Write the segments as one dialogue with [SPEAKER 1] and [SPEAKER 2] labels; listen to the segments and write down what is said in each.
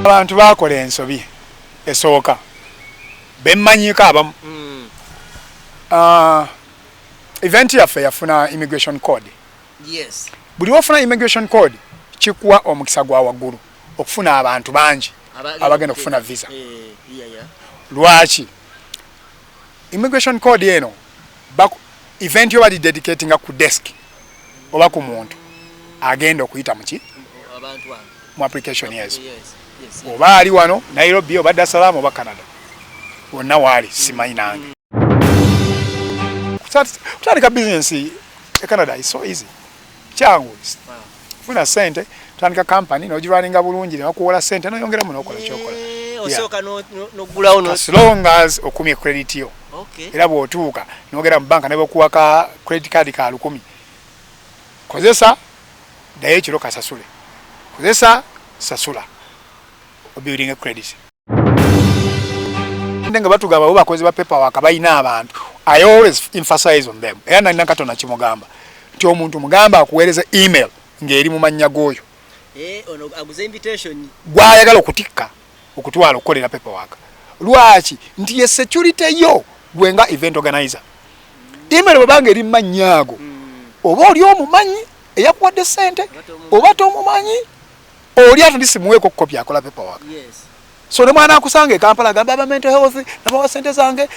[SPEAKER 1] Abantu bakola ensobi esooka bemmanyika abamu event yaffe yafuna immigration code.
[SPEAKER 2] Yes.
[SPEAKER 1] Buli wafuna immigration code kikuwa omukisa gwa waggulu okufuna abantu bangi abagenda okufuna visa. Lwaki immigration code eno event yo bali dedicating ku desk oba ku muntu agenda okuyita muki mu application yezo. Oba ali wano Nairobi oba Dar es Salaam oba Canada wonna waali simanyi nange. Kutandika business e Canada is so easy. Changu funa sente tandika company n'ogirwaninga bulungi ne bakuwola sente n'oyongera muno okola kyokola.
[SPEAKER 2] Osooka n'oggulawo no.
[SPEAKER 1] As long as okumye credit yo.
[SPEAKER 2] Okay.
[SPEAKER 1] Era bw'otuuka n'ogera mu banka ne bakuwaka credit card ka 10,000. Kozesa ddayo ekiro kasasule. Kozesa sasula. Building a credit. Ndenga batugamba bo bakozi ba paperwork abayina abantu. I always emphasize on them. Era nalina Katonda kimugamba. Nti omuntu mugamba akuweereza email ng'eri mu mannya g'oyo.
[SPEAKER 2] Ono aguze invitation.
[SPEAKER 1] Gwayagala okutikka okutwala okukolera paperwork. Lwaki nti ye security yo gwenga event organizer. Email babanga eri mu mannya ago. Oba oli omumanyi eyakuwadde sente oba tomumanyi oli atandisi muweko copy akola paperwork.
[SPEAKER 2] Yes.
[SPEAKER 1] So ne mwana akusanga e Kampala gamba mental health na sente zange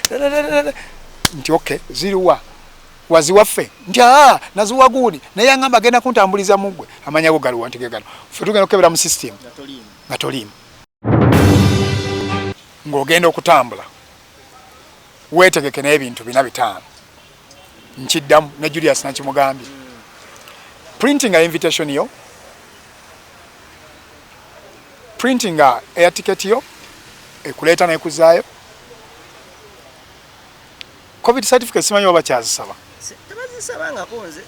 [SPEAKER 1] nti okay ziriwa waziwaffe nti naziwa guni naye angamba agenda kuntambuliza mugwe amanya go galiwa nti gegano ffe tugenda okebera mu system nga tolimu ng'ogenda okutambula weetegeke n'ebintu 4-5 nkiddamu ne Julius nakimugambye printing a invitation yo printing a air ticket yo ekuleta nekuzaayo COVID certificate simanyi oba kyazisaba
[SPEAKER 2] tabazisabanga konze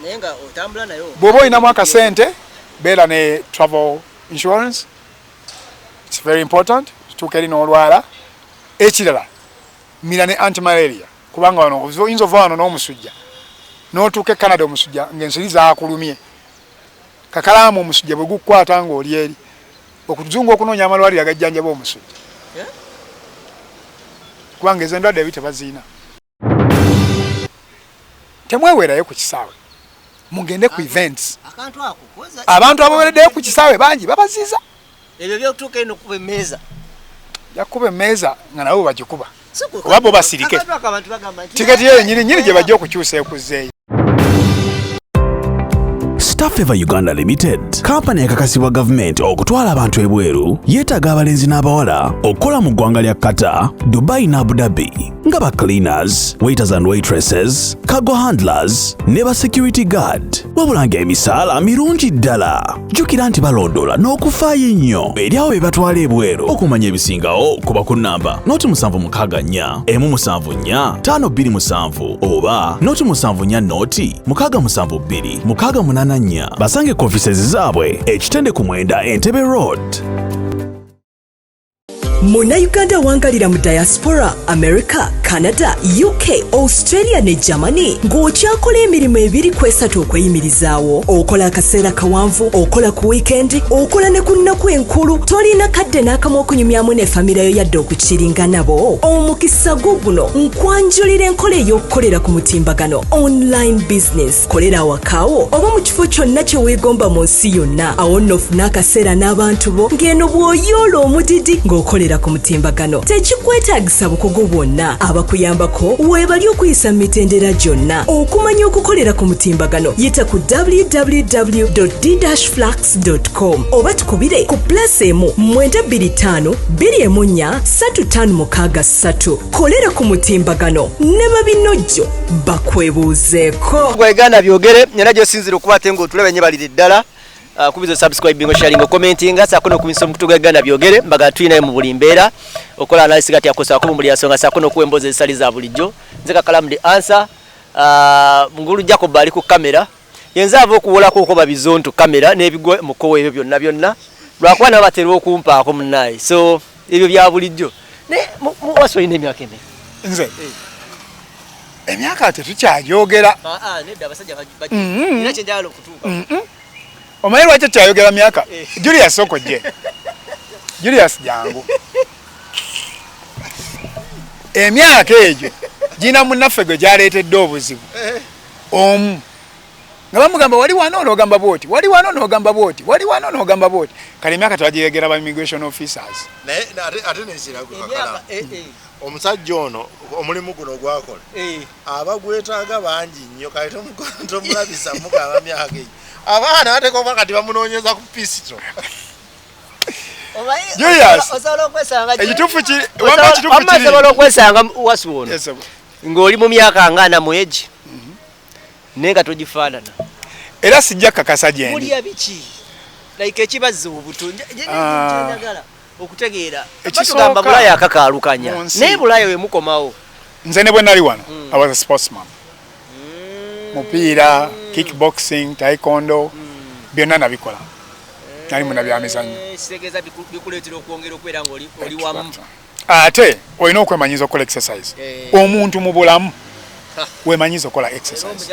[SPEAKER 2] nenga otambula nayo
[SPEAKER 1] bwoba olinamu akasente beera ne travel insurance. It's very important. Tuuka eri n'olwala ekirala mira ne anti-malaria kubanga wano oyinza ova wano n'omusujja n'otuuka e Canada omusujja ng'ensiri zaakulumye kakalaamu omusujja bwe gukukwata ng'oli eri okuzungu okunoonya amalwaliro agajjanjaba omusujja kubanga ezo endwadde ebi tebaziina. Temweweerayo ku kisaawe mugende ku events. Abantu abaweereddeyo ku kisaawe bangi babaziiza
[SPEAKER 2] ebyo by'okutuuka eno kuba emmeeza
[SPEAKER 1] yakuba emmeeza nga nabo bagikuba oba bo basirike tiketi yeyo nyini gye bajja okukyusa ekuzzeeyo.
[SPEAKER 3] Staffever Uganda Limited, kampani ekakasibwa gavumenti okutwala abantu ebweru, yeetaaga abalenzi n'abawala okukola mu ggwanga lya Qatar, Dubai ne Abu Dhabi nga ba cleaners, waiters and waitresses, cargo handlers ne ba security guard. Wabula ng'emisaala mirungi ddala. Jjukira nti balondoola n'okufaayo ennyo eri abo be batwala ebweru. Okumanya ebisingawo kuba ku nnamba noti 764 174 527 oba noti 74 noti 672 684 basange ku offices zaabwe ekitende ku Mwenda Entebbe Road.
[SPEAKER 4] Muna Uganda wangalira mu diaspora, America, Canada, UK, Australia ne Germany. Ng'okyakola emirimu ebiri kwesatu okweyimirizaawo. Okola akaseera kawanvu, okola ku weekend, okola ne ku nnaku enkulu. Tolina kadde n'akamu okunyumyamu ne famire yo yadde okukiringa nabo. Omukisa guno nkwanjulira enkola ey'okukolera ku mutimbagano online business. Kolera awakaawo oba mu kifo kyonna kye weegomba mu nsi yonna. Awo nno ofuna akaseera n'abantu bo ng'eno bw'oyoola omudidi ng'okolera ku mutimbagano. Tekikwetaagisa bukugu bwonna. Abakuyambako weebali okuyisa mu mitendera gyonna. Okumanya okukolera ku mutimbagano yita ku www.d-flax.com oba tukubire ku +1 925 214 3563. Kolera ku mutimbagano ne babinojjo bakwebuuzeeko.
[SPEAKER 2] Uganda byogere nyana gyo sinzira okuba ngo tulebe nyebalire ddala. Kubizo subscribing sharing commenting asa kono kumiso mkutuga Uganda byogere mbaga twina mu buli mbeera okola analysis gati yakosa ko muri yasonga sakono kuemboze esali za bulijjo nze Kakalamu the answer ngulu jako bali ku kamera yenzavo okuwola ko ko babizonto kamera nebigwe mukowe ebyo byonna lwakuba nabatero okumpa ako munnayi so ebyo bya bulijjo ne waso ine myaka eme
[SPEAKER 1] nze emyaka tetukyayogera
[SPEAKER 2] nedda abasajja baji ina kyenjalo kutuuka
[SPEAKER 1] Omayiro wacha chayogera myaka Julius Sokojje Julius jangu emyaka egyo gina munnaffe gwe gyaleetedde obuzibu omu nga bamugamba wali wano n'ogamba bwoti wali wano n'ogamba bwoti wali wano n'ogamba bwoti kale emyaka twagiregera ba immigration officers
[SPEAKER 5] ate nesirago kakala omusajja ono omulimu guno gwakola abagwetaaga bangi nnyo kale tomulabisa mugamba myaka egyo abaana batekoba kati bamunoonyeza ku pisito
[SPEAKER 1] ekituufu
[SPEAKER 2] kiri okwesanga wasuwono ng'oli mu myaka nga na mwegi naye nga togifaanana
[SPEAKER 1] era sijja kakasa gyendi
[SPEAKER 2] mulya biki like ekibazza obuto njagala okutegeera batugamba Bulaya akakaalukanya naye Bulaya we mukomawo
[SPEAKER 1] nze ne bwe nali wano I was a sportsman mupiira kickboxing taekwondo byonna nabikola nali muna byamizannyo
[SPEAKER 2] kitegeeza bikuleetera okwongera okubeera ng'oli wamu
[SPEAKER 1] ate olina okwemanyiza okukola exercise omuntu mu bulamu wemanyiza okukola exercise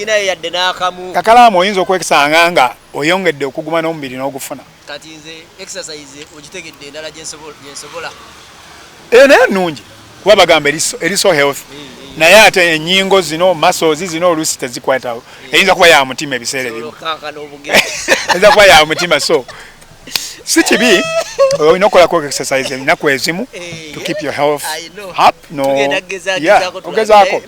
[SPEAKER 2] naye yadde n'akamu
[SPEAKER 1] kakalaamu oyinza okwesanga nga oyongedde okuguma n'omubiri n'ogufuna
[SPEAKER 2] kati nze exercise ogitegedde endala gyensobola
[SPEAKER 1] naye nnungi kuba bagamba eri so healthy naye ate ennyingo zino muscles zino oluusi tezikwatawo eyinza kuba ya mutima ebiseera ebimu eyinza kuba ya mutima so si kibi olina okukolako exercise ennaku ezimu to keep your health up ogezaako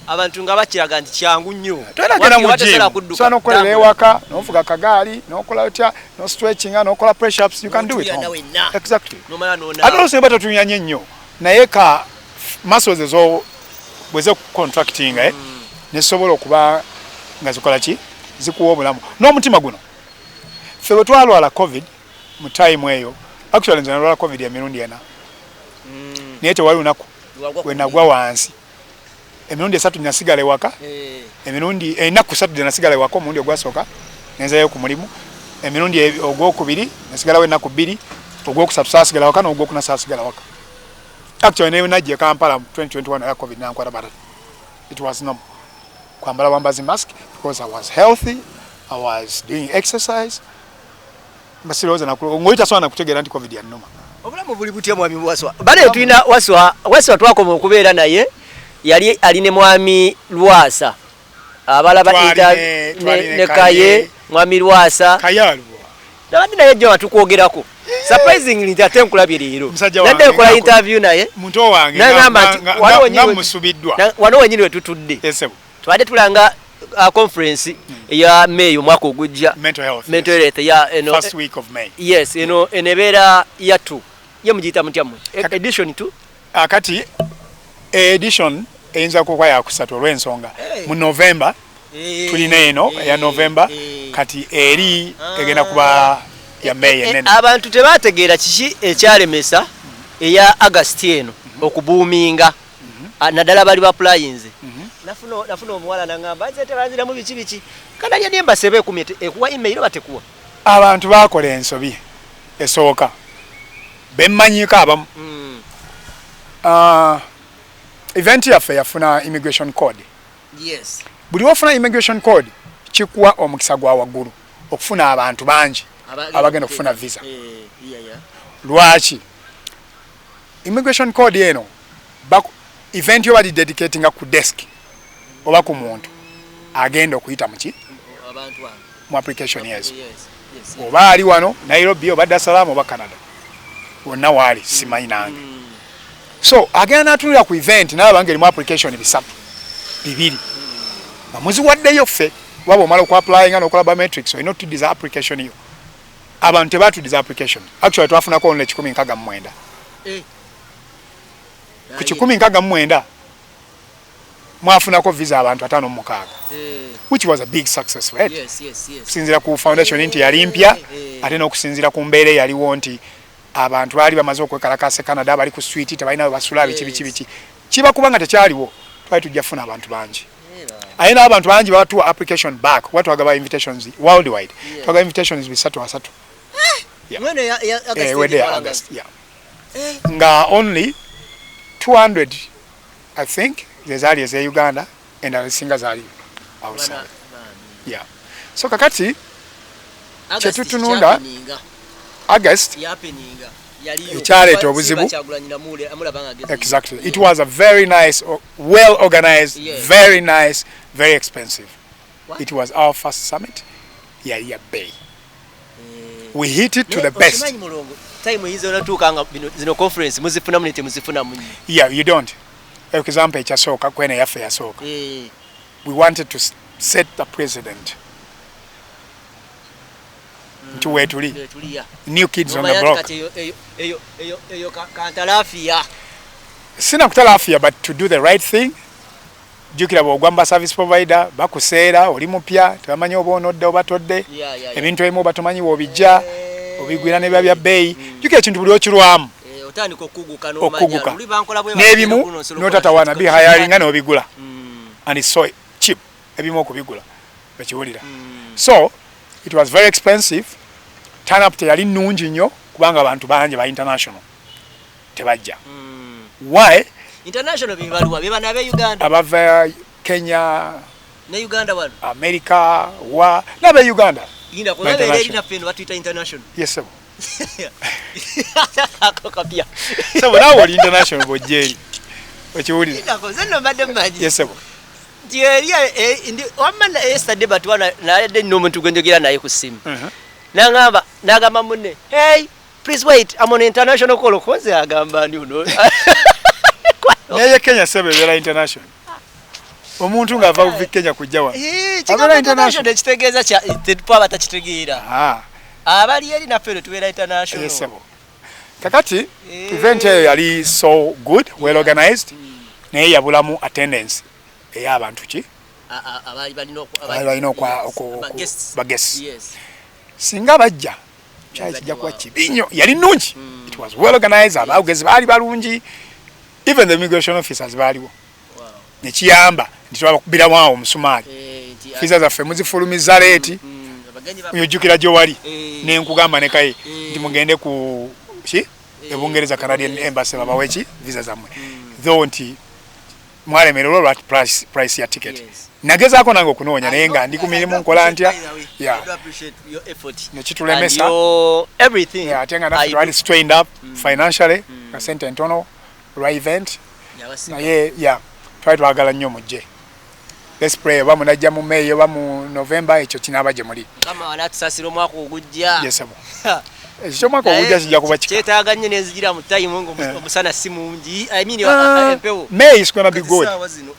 [SPEAKER 2] abantu nga bakiraga nti kyangu nnyo
[SPEAKER 1] tolagenda mu gym so n'okolera ewaka n'ovuga akagaali n'okola otya no stretching n'okola press ups you can do it home exactly ate oluusi bata tunyanye nnyo naye ka muscles ezo bweze contracting nesobola okuba nga zikola ki zikuwa obulamu n'omutima guno ffe bwe twalwala covid mu time eyo actually nze nalwala covid ya mirundi ena naye tewali lunaku we nagwa wansi emirundi 3 nasigala ewaka emirundi ennaku 3 nasigala ewaka omulundi ogwasooka nenzayo ku mulimu emirundi ogwokubiri nasigalawo ennaku 2 ogwokusatu saasigala waka n'ogwokuna saasigala waka actually newe najje Kampala 2021 ya covid nankwata barata it was normal kwambala wambazi mask because I was healthy I was doing exercise basiroza nakulu ngoita sana kutegera nti covid ya nnoma
[SPEAKER 2] obulamu buli butya mwami waswa bale tuina waswa twakoma okubeera naye yali aline mwami Lwasa abalaba ne kaye mwami Lwasa
[SPEAKER 1] kayalwa
[SPEAKER 2] nabandi naye jjo atukwogerako surprisingly ntate nkulabye leero nadde kola interview naye
[SPEAKER 1] muntu wange namusubiddwa
[SPEAKER 2] wano wenyini wetutudde twadde tulanga conference ya May omwaka ogujja
[SPEAKER 1] mental health
[SPEAKER 2] ya
[SPEAKER 1] first week of May
[SPEAKER 2] yes enebeera ya 2 ye mujita mutyamu edition 2
[SPEAKER 1] akati edition eyinza kuba ya kusatu olw'ensonga mu November tulina eno ya November kati eri egenda kuba ya May enene
[SPEAKER 2] abantu tebategeera kiki ekyalemesa eya August eno okubuuminga naddala bali ba playinze nafuna omuwala nangamba nze tebanzira mu biki kana lya nemba sebe ekumye ekuwa email batekuwa
[SPEAKER 1] abantu bakola ensobi esooka bemmanyika abamu event yaffe yafuna immigration code
[SPEAKER 2] yes
[SPEAKER 1] buli wafuna immigration code kikuwa omukisa gwa waggulu okufuna abantu bangi abagenda okufuna visa lwaki immigration code eno event yo bali dedicating ku desk oba ku muntu agenda okuyita muki
[SPEAKER 2] abantu
[SPEAKER 1] mu application yezo oba ali wano Nairobi oba Dar es Salaam oba Canada wonna wali simanyi nange so agenda natulira ku event naye bange mu application bisatu bibiri bamuzi waddeyo ffe wabo mala ku applying and okola biometrics so not to this application yo abantu tebatu this application actually twafuna ko only 19 ku 19 mwafuna ko visa abantu 5 which was a big success right
[SPEAKER 2] yes
[SPEAKER 1] kusinzira ku foundation nti yali mpya ate n'okusinzira ku mbeere yaliwo nti abantu bali bamaze okwekalakasa Canada bali ku street tebalina basula biki kiba kubanga tekyaliwo twali tujja funa abantu bangi ayina abantu bangi batu application back watu agaba invitations worldwide twagaba invitations bisatu
[SPEAKER 2] mwene ya
[SPEAKER 1] August nga only 200 I think there's areas in Uganda and the singers are outside so kakati chetutununda August ekyaleeta obuzibu. Exactly. It was a very nice, well organized, very nice, very expensive. What? It was our first summit. Yeah, Bay. We hit it to the best. Yeah, you don't. For example, we wanted to set the president. To where to live. New kids on the block. Sina kutalafia, but to do the right thing. Jukira bw'ogwamba service provider bakuseera oli mupya tebamanyi oba onodde oba todde ebintu ebimu batumanyi w'obijja obigwira ne bya bbeeyi jukira ekintu buli okirwamu otandika okugguka n'ebimu n'otatawaana bihayalinga n'obigula and it's so cheap ebimu okubigula bekiwulira so it was very expensive. Turn up teyali nnungi nnyo kubanga abantu bangi ba international tebajja. Why?
[SPEAKER 2] International bibaluwa beba nabe Uganda
[SPEAKER 1] abava Kenya
[SPEAKER 2] ne Uganda wano
[SPEAKER 1] America wa nabe Uganda
[SPEAKER 2] inda ko nabe leli na pendo batu international.
[SPEAKER 1] Yes sir.
[SPEAKER 2] Akokapia
[SPEAKER 1] so nawo international bojeri okiwulira
[SPEAKER 2] inda ko zeno madam maji.
[SPEAKER 1] Yes sir.
[SPEAKER 2] Ndiye ndi wamanda yesterday batu wana na de no muntu gwenjogera naye ku simu nagamba munne hey please wait I'm on international call koze agamba ndi uno
[SPEAKER 1] Neye Kenya sebe bera international. Omuntu nga ava ku Kenya kujja wa.
[SPEAKER 2] Abera international ekitegeeza kya tetupa batakitegeera. Abali eri na fero tuwera international.
[SPEAKER 1] Yes sebo. Kakati event yali so good, well organized. Naye yabulamu attendance ey'abantu ki? Balino kwa bagesi. Yes. Singa bajja. Kijja kuba kibinyo yali nnungi. It was well organized, abagezi bali balungi. Even the immigration officers baliwo. Wow. Nekiyamba nditwala kubira wawo omusumali. Visa zaffe muzifulumiza leeti. Yojukira gyo wali. Ne nkugamba ne kaye ndi mugende ku Ebungereza Canadian Embassy babawe ki visa zamwe. Though nti mwalemererwa lwa price ya ticket. Nagezaako nange okunoonya naye nga ndi ku mirimu nkola ntya. Yeah.
[SPEAKER 2] I appreciate your effort.
[SPEAKER 1] Nekitulemesa.
[SPEAKER 2] Everything.
[SPEAKER 1] Yeah, atenga nafe twali strained up financially. Kasente entono. Right event. Yeah. Try to agala nnyo mujje. Let's pray bamu najja mu May bamu November ekyo kinabaje muri.
[SPEAKER 2] Kama wanatusasira omwaka ogujja.
[SPEAKER 1] Yes sabo. Ekyo mwaka ogujja kijja kuba kika.
[SPEAKER 2] Kyetaaga nnyo nenzijira mu time ngo omusana si mungi. I mean empewo.
[SPEAKER 1] May is going to be good.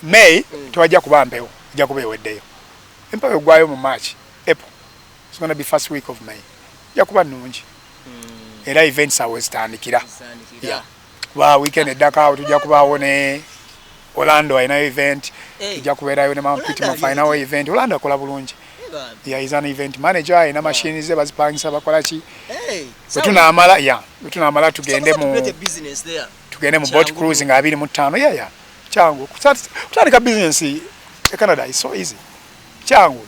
[SPEAKER 1] May twajja kuba mpewo. Jja kuba eweddeyo. Empewo gwayo mu March. April. It's going to be first week of May. Jja kuba nnungi. Era events are zitandikira. Yeah. Wa weekend edaka tujja kubaawo ne Orlando ayina event tujja kubeerayo ne Mount Pittman final event. Orlando akola bulungi. Yeah, he's an event manager ayina machines ze bazipangisa bakola ki. Tunamala tugende mu boat cruising 25. Yeah. Changu kutandika business e Canada is so easy. Changu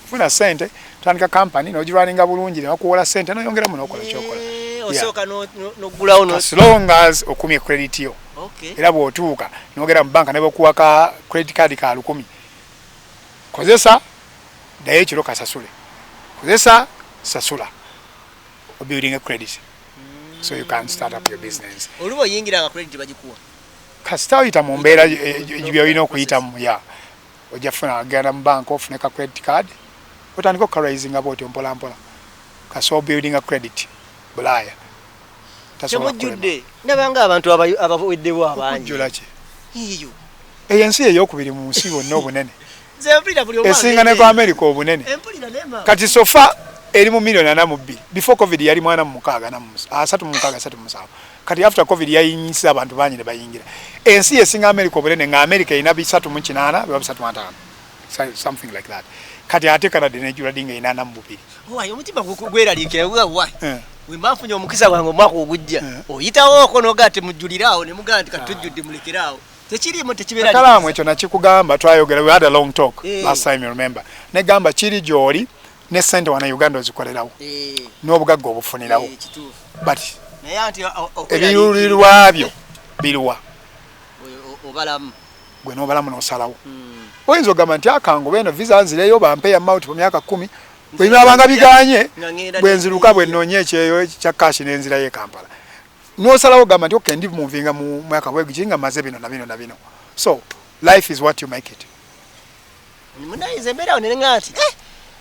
[SPEAKER 1] funa sente tandika company n'ogirunninga bulungi ne bakuwola sente n'oyongera mu n'okola kyokola.
[SPEAKER 2] Osoka no gula ono
[SPEAKER 1] as long as okumye credit yo. Okay. Era bw'otuuka n'ogera mu banka ne bakuwaka credit card ka 10. Kozesa dayo ekiro kasasule. Kozesa sasula. Building a credit. So you can start up your business.
[SPEAKER 2] Olubo yingira nga credit bagikuwa.
[SPEAKER 1] Kasita oyita mu mbeera by'olina okuyitamu ya. Ojja funa agenda mu banka ofune ka credit card. Otandika okaraising about mpola mpola. Kaso building a credit. Bulaya.
[SPEAKER 2] Temujjudde nabanga abantu abaweddewo abangi.
[SPEAKER 1] Julachi.
[SPEAKER 2] Iyo.
[SPEAKER 1] Eyensi eyokubiri mu nsi bonna obunene.
[SPEAKER 2] Zempulira buli omwana.
[SPEAKER 1] Esinga ne kwa America obunene.
[SPEAKER 2] Empulira nema.
[SPEAKER 1] Kati sofa eri mu million 42. Before COVID yali mwana mu 6 Kati after COVID yayinyisa abantu bangi ne bayingira. Ensi esinga America obunene nga America ina 3.8 3.5. Something like that. Kati ate Canada ne jula dinga ina 42.
[SPEAKER 2] Why omutima gweralikira why? Wimbafunye omukisa gwange omwaka ogujja. Oyitawo okono gate mujulirawo ne muganda katujjudde mulekerawo. Tekirimu tekibera.
[SPEAKER 1] Kalaamu ekyo nakikugamba twayogera we had a long talk last time you remember. Ne gamba kiri gyoli ne sente wana Uganda ozikolerawo. N'obugagga obufunirawo. But
[SPEAKER 2] naye anti
[SPEAKER 1] ebiyulirwa byo biruwa.
[SPEAKER 2] Obalamu.
[SPEAKER 1] Gwe n'obalamu n'osalawo. Oyinza ogamba nti akangu beno visa nzireyo bampe ya mount mu myaka 10 bwe nabanga biganye bwenziruka bwe nonye ekyeyo kya cash n'enzira ye Kampala nosalawo gamba nti okay ndi muvinga mu mwaka bwe ginga maze bino na bino so life is what you make it
[SPEAKER 2] munaize mbera onengati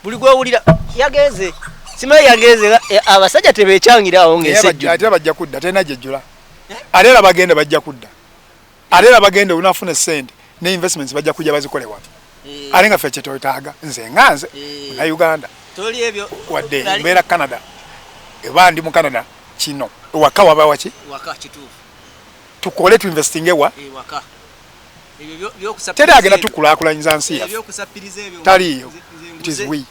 [SPEAKER 2] buli gwewulira yageze simaye yageze abasajja tebechangira awo ngese
[SPEAKER 1] ate bajja kudda tena jejjula alera bagenda bajja kudda alera bagenda unafuna send ne investments bajja kujja bazikole wano alinga feche toyitaga nze nganze na Uganda
[SPEAKER 2] toli ebyo
[SPEAKER 1] wadde mbera Canada ebandi mu Canada kino wakawa bawachi
[SPEAKER 2] waka kitufu
[SPEAKER 1] tukole tu investing ewa
[SPEAKER 2] waka ebyo byokusapiriza
[SPEAKER 1] tera agenda tukulakulanyiza nsi ya
[SPEAKER 2] byokusapiriza ebyo
[SPEAKER 1] taliyo it is we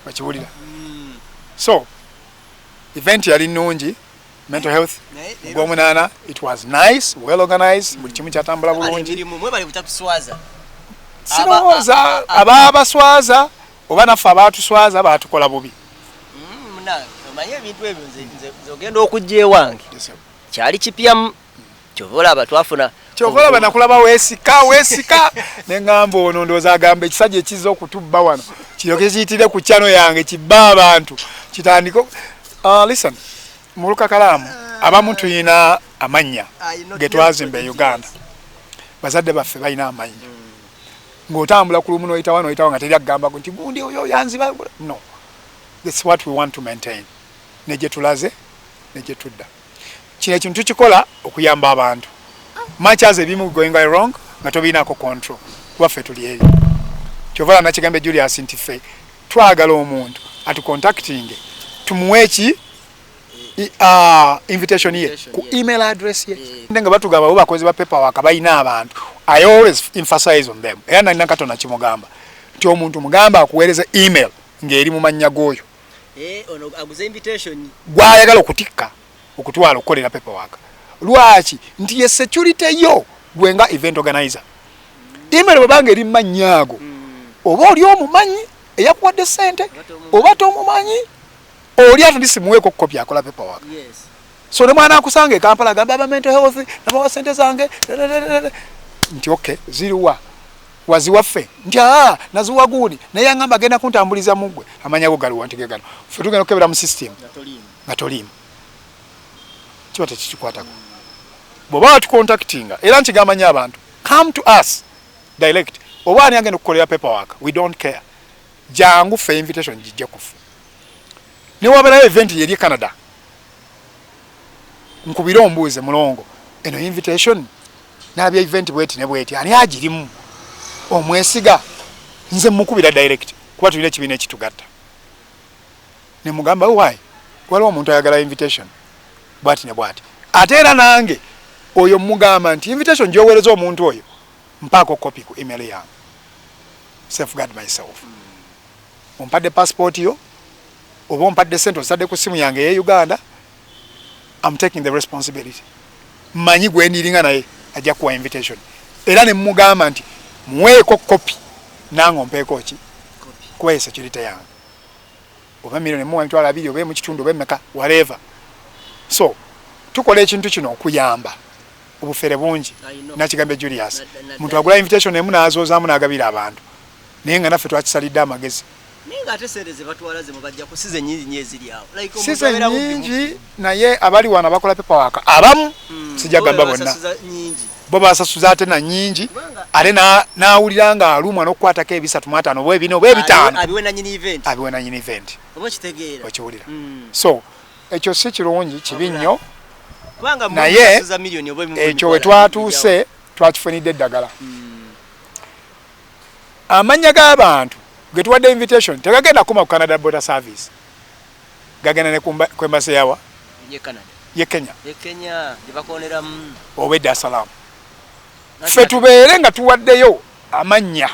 [SPEAKER 1] bachiwulira so event yali nungi mental health gwomunana it was nice well organized buli kimu kyatambula bulungi
[SPEAKER 2] mwe bali butakuswaza
[SPEAKER 1] siroza ababaswaza oba nafe abatuswaza batukola bubi
[SPEAKER 2] muna omanye ebintu ebyo nze ogenda okujja ewange kyali kipya kyovola abatwafuna
[SPEAKER 1] kyovola banakulaba wesika neŋŋamba ono ndooza agamba ekisajja ekiza okutubba wano kiroke kiyitire ku kyano yange kibba abantu kitandiko listen mu Kakalaamu abamu tuyina amannya ge twazimba e Uganda bazadde baffe balina amannya ng'otambula ku lumu n'oyitawa nga teri agamba nti gundi oyo yanziba no that's what we want to maintain ne gye tulaze ne gye tudda kino ekintu tukikola okuyamba abantu much as ebimu going wrong nga tobinaako control kuba ffe tuli eri kyovala nakigambe Julius nti ffe twagala omuntu atucontacting tumuwe eki invitation ye ku email address ye ndenga batugamba bo bakozi ba paperwork bayina abantu I always emphasize on them era nalina katona kimugamba nti omuntu mugamba akuweereza email ng'eri mu mannya g'oyo
[SPEAKER 2] ono aguze invitation
[SPEAKER 1] gwayagala okutikka okutwala okukolera paperwork lwaki nti ye security yo gwenga event organizer email bwebanga eri mannyago oba oli omumanyi eyakuwadde sente oba tomumanyi oli atandisi muweeko copy akola paperwork so ne mwana akusanga e Kampala agamba aba mental health nabawa sente zange nti okay ziriwa waziwaffe nti naziwa guuni naye angamba agenda kuntambuliza mugwe amanyago galiwa nti gegano ffe tugenda okukebera mu system nga toliimu kiba tekikikwatako bw'oba watucontactinga era nkigamba nnyo abantu come to us direct oba ani agenda okukolera paperwork we don't care jangu ffe invitation gijja kufe ne waberayo event yeri Canada nkubira ombuuze mulongo eno invitation nabya event bweti ne bweti ani agirimu omwesiga nze mukubira direct kuba tulina ekibiina ekitugatta ne mugamba why waliwo omuntu ayagala invitation bwati ne bwati ate era nange oyo mugamba nti invitation gyoweereza omuntu oyo mpaako copy ku email yange safeguard myself ompadde passport yo oba ompadde sente osadde ku simu yange ye Uganda I'm taking the responsibility manyi gwendiringa naye ajja kuwa invitation era ne mugamba nti muweeko copy nange ompeeko ki kuwa security yange oba milioni mu 2 oba mu kitundu oba mmeka whatever so tukola ekintu kino okuyamba obufere bungi nakigambe Julius muntu agula invitation emu n'azoozamu n'agabira abantu naye nga naffe twakisalidde amagezi
[SPEAKER 2] ninga ate sente ze batwala ze mubajja ku size nyingi eziri awo like
[SPEAKER 1] size nyingi naye abali wana bakola paperwork abamu sijagamba bonna bo basasuza ate na nyingi ale naawulira nga alumwa n'okukwatako 3 oba 4 oba 5 abiwe na nyini event
[SPEAKER 2] oba kitegeera
[SPEAKER 1] okiwulira so ekyo si kirungi kibi nnyo
[SPEAKER 2] kubanga
[SPEAKER 1] naye ekyo we twatuuse twakifunidde eddagala amanya g'abantu ge tuwadde invitation tegagenda kuma ku Canada Border Service gagenda ne kwembase yawa ye Kenya
[SPEAKER 2] libakonera
[SPEAKER 1] oba Dar es Salaam ffe tubeere nga tuwaddeyo amanya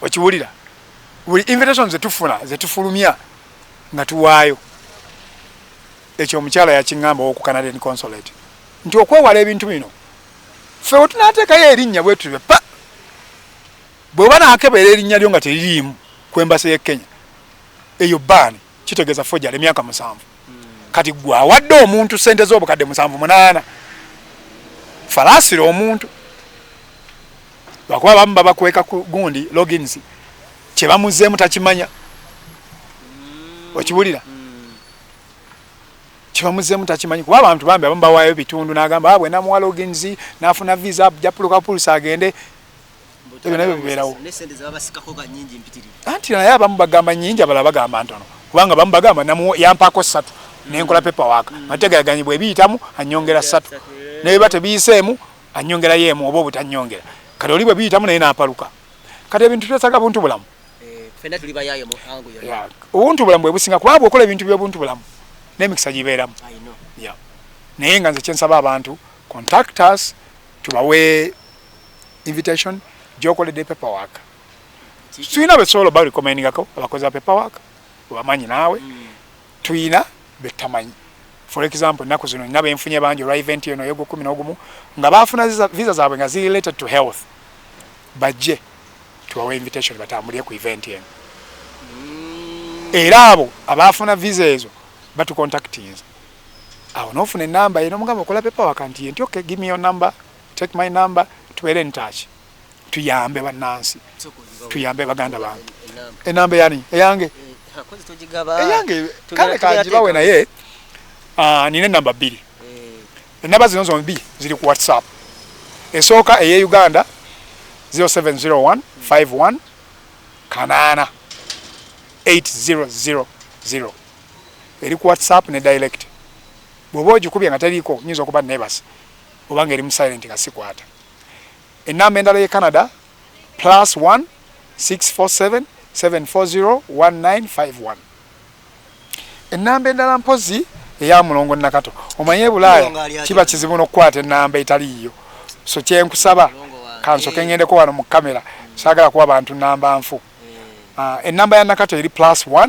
[SPEAKER 1] okiwulira buli invitation zetufuna zetufulumya nga tuwaayo ekyo omukyala yakiŋŋamba oku Canadian Consulate nti okwewala ebintu bino ffe wetunaateekayo erinnya bwe tutyo pa bw'oba naakebera erinnya lyo nga teririimu kwembase ye Kenya eyo Bana kitegeeza forgery emyaka 7 kati gwe awadde omuntu sente z'obukadde 7-8 falaasira omuntu lwakuba bamu babakweka ku gundi logins kye bamuzzeemu takimanya okibulira kibamuzemu takimanyi kuba abantu bambi abamu bawaayo bitundu n'agamba bwe namuwala ogenzi n'afuna visa japuluka pulisa agende ebyo nabyo bibeerawo anti naye abamu bagamba nnyingi abalala bagamba ntono kubanga abamu bagamba yampaako 3 nenkola paperwork mategeeraganyibwa ebiyitamu anyongera 3 naye bate biyiseemu anyongera yeemu oba obutanyongera kati oli bwe biyitamu naye n'apaluka kati ebintu twesaga buntu bulamu obuntu bulamu bwe businga kuba bw'okola ebintu by'obuntu bulamu n'emikisa gibeeramu naye nga nze kyensaba abantu contact us tubawe invitation gyokoledde paperwork tuyina besobola oba recommendingako abakozi ba paperwork obamanyi naawe tuyina betamanyi for example ennaku zino nina benfunye bangi olwa event eno ey'ogw11 nga baafuna visa zaabwe nga ziri related to health bajje tubawe invitation batambulire ku event eno era abo abaafuna visa ezo batucontactinze awo n'ofuna enamba eno mugamba okola paperwork nti nti okay give me your number take my number tubeere in touch tuyambe bannansi tuyambe baganda bange enamba yani eyange kale kanjibawe naye nina enamba 2 enamba zino zombi ziri ku WhatsApp esooka eye Uganda 0701 51 kanana 8000 eri ku WhatsApp ne direct bw'oba ogikubye nga teriiko nyinza okuba nebasa obanga eri mu silent nga sikwata enamba endala ye Canada +1 647 740 1951 enamba endala mpozi eya mulongo nakato omanye Bulaaya kiba kizibu n'okukwata enamba etaliiyo so kyenkusaba kansoke ngendeko wano mu kamera saagala kuwa abantu namba nfu enamba ya nakato eri +1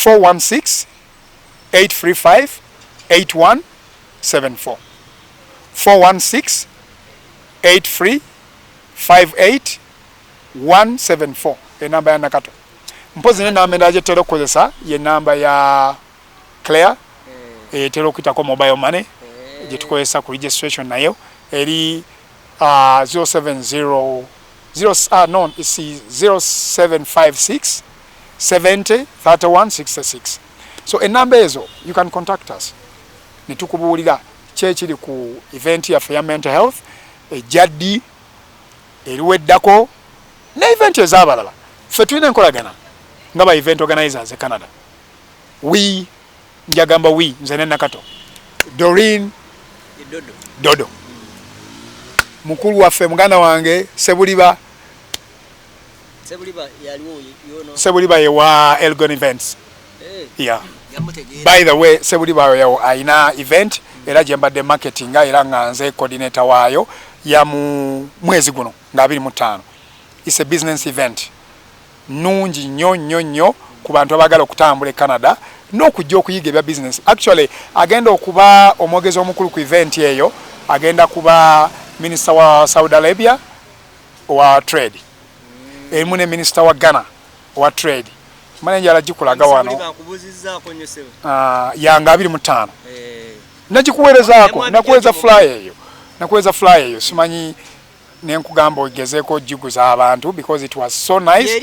[SPEAKER 1] 416 835 8174 416 8358 174 enamba ya nakato mpozi n'enamba endala gyetera okukozesa ye namba ya Claire etera okuyitako mobile money gyetukozesa ku registration nayo eri 0756 70 31 66 so enamba ezo you can contact us netukubuulira kyekiri ku event yaffe ya mental health ejaddi eriweddako ne event ez'abalala ffe tulina enkolagana nga ba event organizers e Canada njagamba nze ne Nakato Doreen Dodo mukulu waffe muganda wange Sebuliba Sebuliba ye wa Elgon Events yeah by the way Sebuliba yawo aina event era jembadde marketing era nga nze coordinator waayo ya mu mwezi guno nga 25 it's a business event nungi nnyo ku bantu abagala okutambula e Canada n'okujja okuyiga ebya business actually agenda okuba omwogezi omukulu ku event eyo agenda kuba minister wa Saudi Arabia wa trade erimu ne minister wa Ghana wa trade manager alagikulaga wano yanga 25 nakikuwerezaako nakuweza flyer eyo simanyi nenkugamba ogezeeko jiguza abantu because it was so nice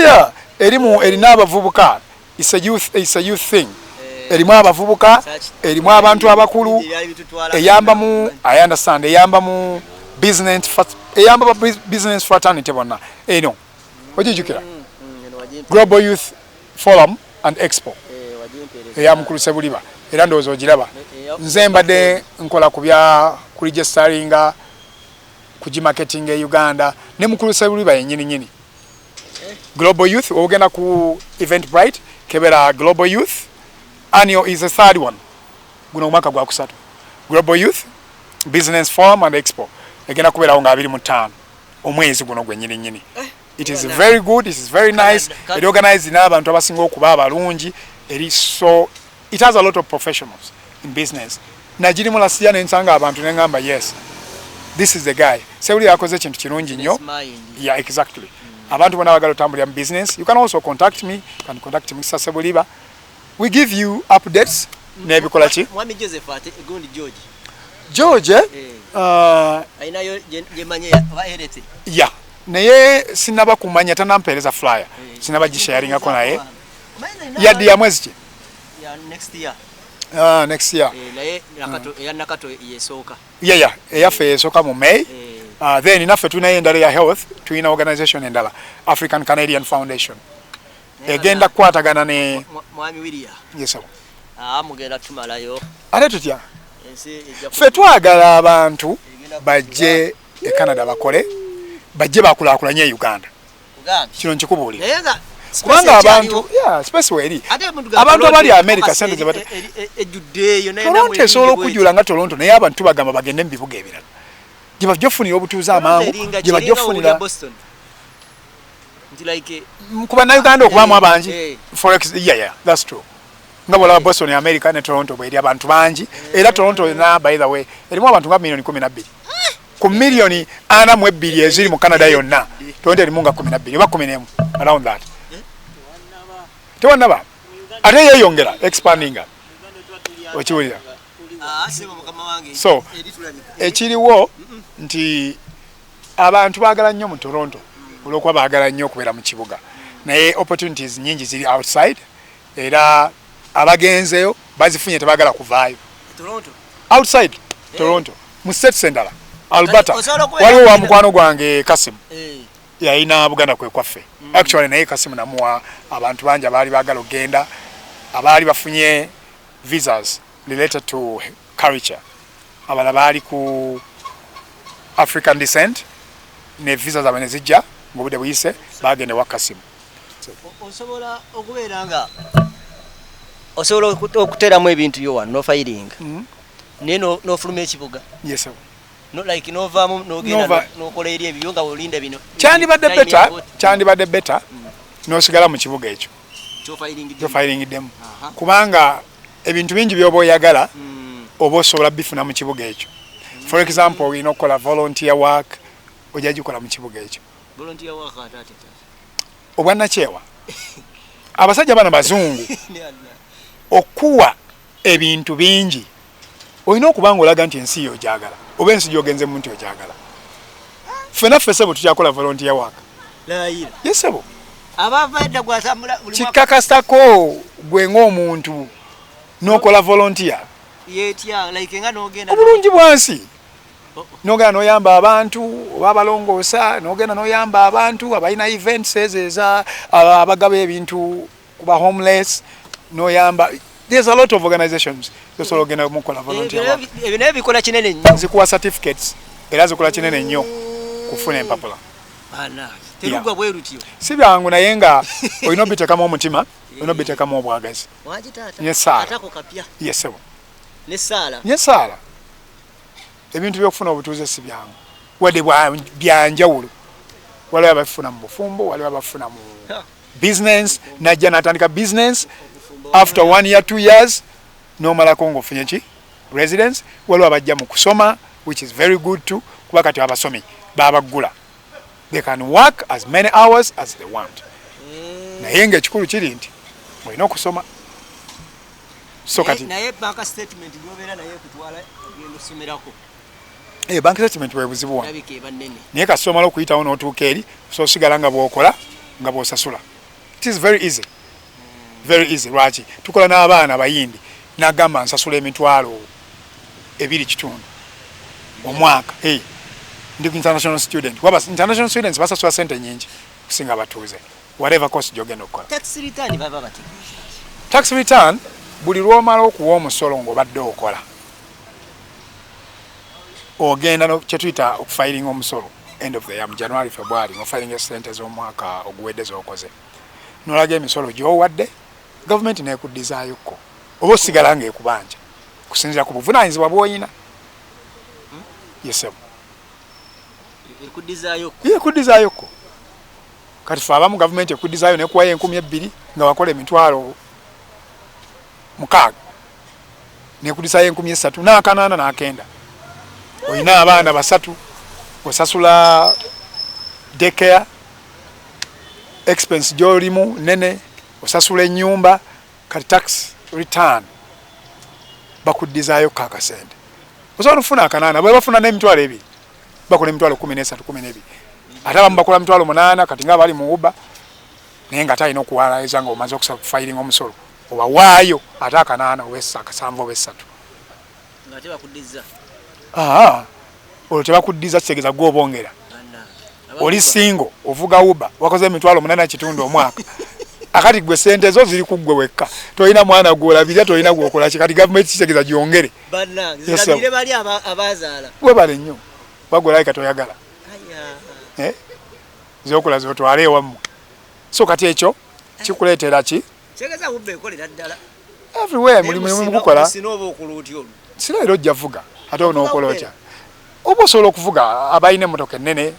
[SPEAKER 1] yeah erimu erina abavubuka it's a youth thing erimu abavubuka erimu abantu abakulu eyamba mu I understand eyamba mu business fraternity bonna eno ojijukira Global Youth Forum and Expo eyamukulu Sebuliba era ndowooza ogiraba nze mbadde nkola ku registeringa ku marketing e Uganda ne mukulu Sebuliba yennyini Global Youth ogenda ku Eventbrite kebera Global Youth annual is the third one guno omwaka gwa kusatu Global Youth Business Forum and Expo egenda kubeerawo nga 25 omwezi guno gwennyini it is very good, it is very nice it organized n'abantu abasinga okuba abalungi so it has a lot of professionals in business najiri mulasiya nensanga abantu nengamba yes this is the guy Sebuli yakoze ekintu kirungi nnyo yeah exactly abantu bonna bagala otambulira mu business you can also contact me Mr. Sebuliba we give you updates nebikola ki
[SPEAKER 2] Mwami Joseph ate gundi
[SPEAKER 1] George
[SPEAKER 2] ainayo jemanye wa erete
[SPEAKER 1] yeah naye sinaba kumanya tanampeereza flyer sinaba gisharingako naye yaddi ya mwezi ki next year eyaffe yesooka mu May then naffe tulinayo endala ya health tulina organisation endala African Canadian Foundation egenda kukwatagana ne
[SPEAKER 2] mwami Wiria mugenda tumalayo
[SPEAKER 1] ate tutya ffe twagala abantu bajje e Canada bakole bajje bakulaakulanye e Uganda kino nkikubuulira kubanga abantu space weri abantu abali America sente ze bate
[SPEAKER 2] ejuddeeyo naye
[SPEAKER 1] Toronto esobola okujula nga Toronto naye abantu bagamba bagende mu bibuga ebirala gye bajjofunira obutuuze amangu gye bajjofunira
[SPEAKER 2] Boston
[SPEAKER 1] kuba na Uganda okubaamu abangi forex that's true nga bwolaba Boston America ne Toronto bweri abantu bangi era Toronto na by the way erimu abantu nga milioni 12 ku milioni 42 eziri mu Canada yonna Toronto erimu nga 12 oba 11 around that tewannaba ate yeyongera expandinga okiwulira so ekiriwo nti abantu baagala nnyo mu Toronto olwokuba baagala nnyo okubeera mu kibuga naye opportunities nyingi ziri outside era abagenzeyo bazifunye tebaagala kuvaayo outside Toronto mu states endala Alberta waliwo wa mukwano gwange Kasimu yalina Buganda kwe kwaffe actually naye Kasimu namuwa abantu bangi abaali baagala okgenda abaali bafunye visas related to culture abala baali ku African descent ne visas abane zijja ngobudde buyise bagende wa Kasimu
[SPEAKER 2] osobola okubeera nga osobola okuteramu ebintu yo wano no filing naye n'ofuluma ekibuga
[SPEAKER 1] yes
[SPEAKER 2] no like novaamu n'ogenda n'okola eri ebyo nga olinda bino
[SPEAKER 1] kyandibadde better n'osigala mu kibuga ekyo kyofairingiddemu kubanga ebintu bingi byoba oyagala oba osobola bifuna mu kibuga ekyo for example olina okukola volunteer work ojja gikola mu kibuga ekyo obwannakyewa abasajja bana bazungu okuwa ebintu bingi olina okubanga olaga nti ensi yo ogyagala oba ensi gyogenzemu nti ogyagala ffenaffe sebo tukyakola volunteer work yesebo kikakasako gwe ng'omuntu n'okola volunteer obulungi bwansi n'ogenda n'oyamba abantu oba abalongoosa n'ogenda n'oyamba abantu abalina events ezeza abagaba ebintu kuba homeless n'oyamba there's a lot of organizations zosobola ogenda mukola volunteer
[SPEAKER 2] ebinaye bikola kinene nnyo
[SPEAKER 1] zikuwa certificates era zikola kinene nnyo kufuna empapula
[SPEAKER 2] terugwa bwerutyo
[SPEAKER 1] si byangu naye nga olina obiteekamu omutima olina obiteekamu obwagazi yesaala ebintu byokufuna obutuuze si byangu wadde byanjawulo waliwo abafuna mu bufumbo waliwo abafuna mu business najja natandika business after 1 year 2 years nomalako ng'ofunye ki residence waliwo abajja mu kusoma which is very good too kuba kati abasomi babagula they can work as many hours as they want naye ng'ekikulu kiri nti olina okusoma so kati
[SPEAKER 2] naye bank statement n'obeera naye kutwala esomerako
[SPEAKER 1] bank statement bwe buzibu wa naye kasita omala okuyitawo n'otuuka eri so osigala nga bw'okola nga bw'osasula it is very easy lwaki tukola n'abaana abayindi n'agamba nsasula emitwalo 2.5 omwaka ndi ku international student waba international students basasula sente nyingi kusinga abatuuze whatever cost gyogenda okukola tax return buli lw'omala okuwa omusolo ng'obadde okola ogenda kyetuyita okufiling omusolo end of the year mu January February ng'ofiling esente z'omwaka oguwedde z'okoze n'olaga emisolo gy'owadde gavumenti neekuddizaayoku oba osigala ng'ekubanja kusinziira ku buvunaanyizibwa bw'oyina yesebo ekuddizaayoku kati fe abamu gavumenti ekuddizaayo nekuwayo 2,000 nga wakola emitwalo 6 nekuddizayo 3,000 n'akanaana n'akenda olina abaana 3 osasula daycare expense gy'olimu nene osasula ennyumba kati tax return bakuddizaayo kakasente osobola okufuna akanaana bwe bafuna n'emitwalo 2 bakola emitwalo 13 12 ate abamu bakola 8,000 kati nga bali mu Uber naye nga talina okuwalaiza nga omaze okusa kufayiringa omusolo obawaayo ate 8 oba 7 oba 3
[SPEAKER 2] nga tebakuddiza
[SPEAKER 1] olwo tebakuddiza kitegeeza gwe obongera oli singo ovuga Uber wakoze 8,000 kitundu omwaka akati gwe sente zo ziri kuggwe wekka tolina mwana gwolabirira tolina gwokola kati gavumenti kitegeeza gyongere
[SPEAKER 2] Bana zirabire bali abazaala
[SPEAKER 1] gwe bale nnyo bagolaika toyagala zokola zotwale ewammwe so kati ekyo kikuleetera ki
[SPEAKER 2] kitegeeza Uber ekolera ddala
[SPEAKER 1] everywhere mulimu mukukola
[SPEAKER 2] sinooba okuluuti olwo
[SPEAKER 1] sinaera ojja vuga ate onookola otya oba osobola okuvuga abalina emmotoka ennene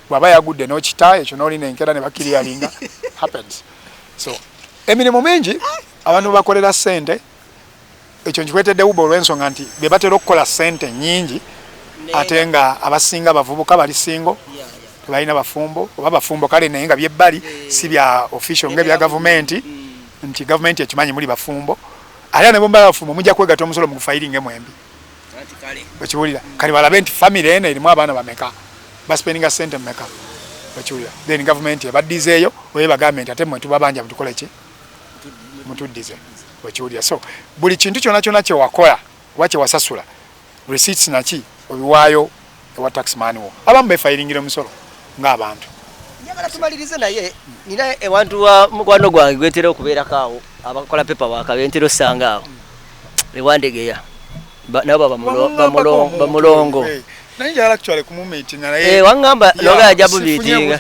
[SPEAKER 1] bw'aba yagudde n'okita ekyo n'olina enkera ne bakiriyalinga happens so emirimu mingi abantu bakolera ssente ekyo nkikwetedde Uber olw'ensonga nti be batera okukola ssente nnyingi ate nga abasinga bavubuka bali singo tebalina bafumbo oba bafumbo kale naye nga byebbali si bya official ng'ebya gavumenti nti gavumenti ekimanyi muli bafumbo ate ne bomba bafumbo mujja kwegatta omusolo mu kufayiringa emwembi okiwulira kale balabe nti family eno erimu abaana bameka baspendinga ssente mmeka okiwulira then gavumenti ebaddizeeyo oye bagavumenti ate mmwe tubabanja mutukole ki mutuddize okiwulira so buli kintu kyonna kyonna kyewakola oba kyewasasula receipts naki obiwaayo ewa taxman wo abamu befayiringire omusolo ng'abantu
[SPEAKER 2] njagala tumalirize naye nina ewantu wa mukwano gwange gwetera okubeerako awo abakola pepa waka bentera osanga awo lewandegeya nabo bamulongo
[SPEAKER 1] naye njagala actually kumumeetinga
[SPEAKER 2] naye wangamba noga ajabu biitinga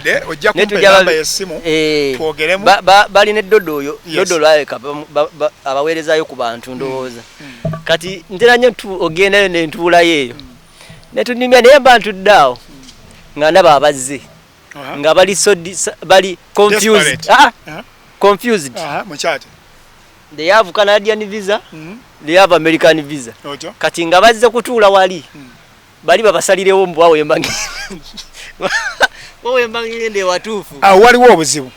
[SPEAKER 1] twogeremu
[SPEAKER 2] bali neddodo oyo dodo lwaleka abaweerezaayo ku bantu ndowooza kati ntera nnyo ogendayo nentuulayo eyo netunimya naye mba ntuddaawo nga ndaba abazze nga bali confused
[SPEAKER 1] mukyate
[SPEAKER 2] they have Canadian visa they have American visa kati nga bazze kutuula wali bali babasalirewo mbwawo embangirende watuufu
[SPEAKER 1] waliwo obuzibu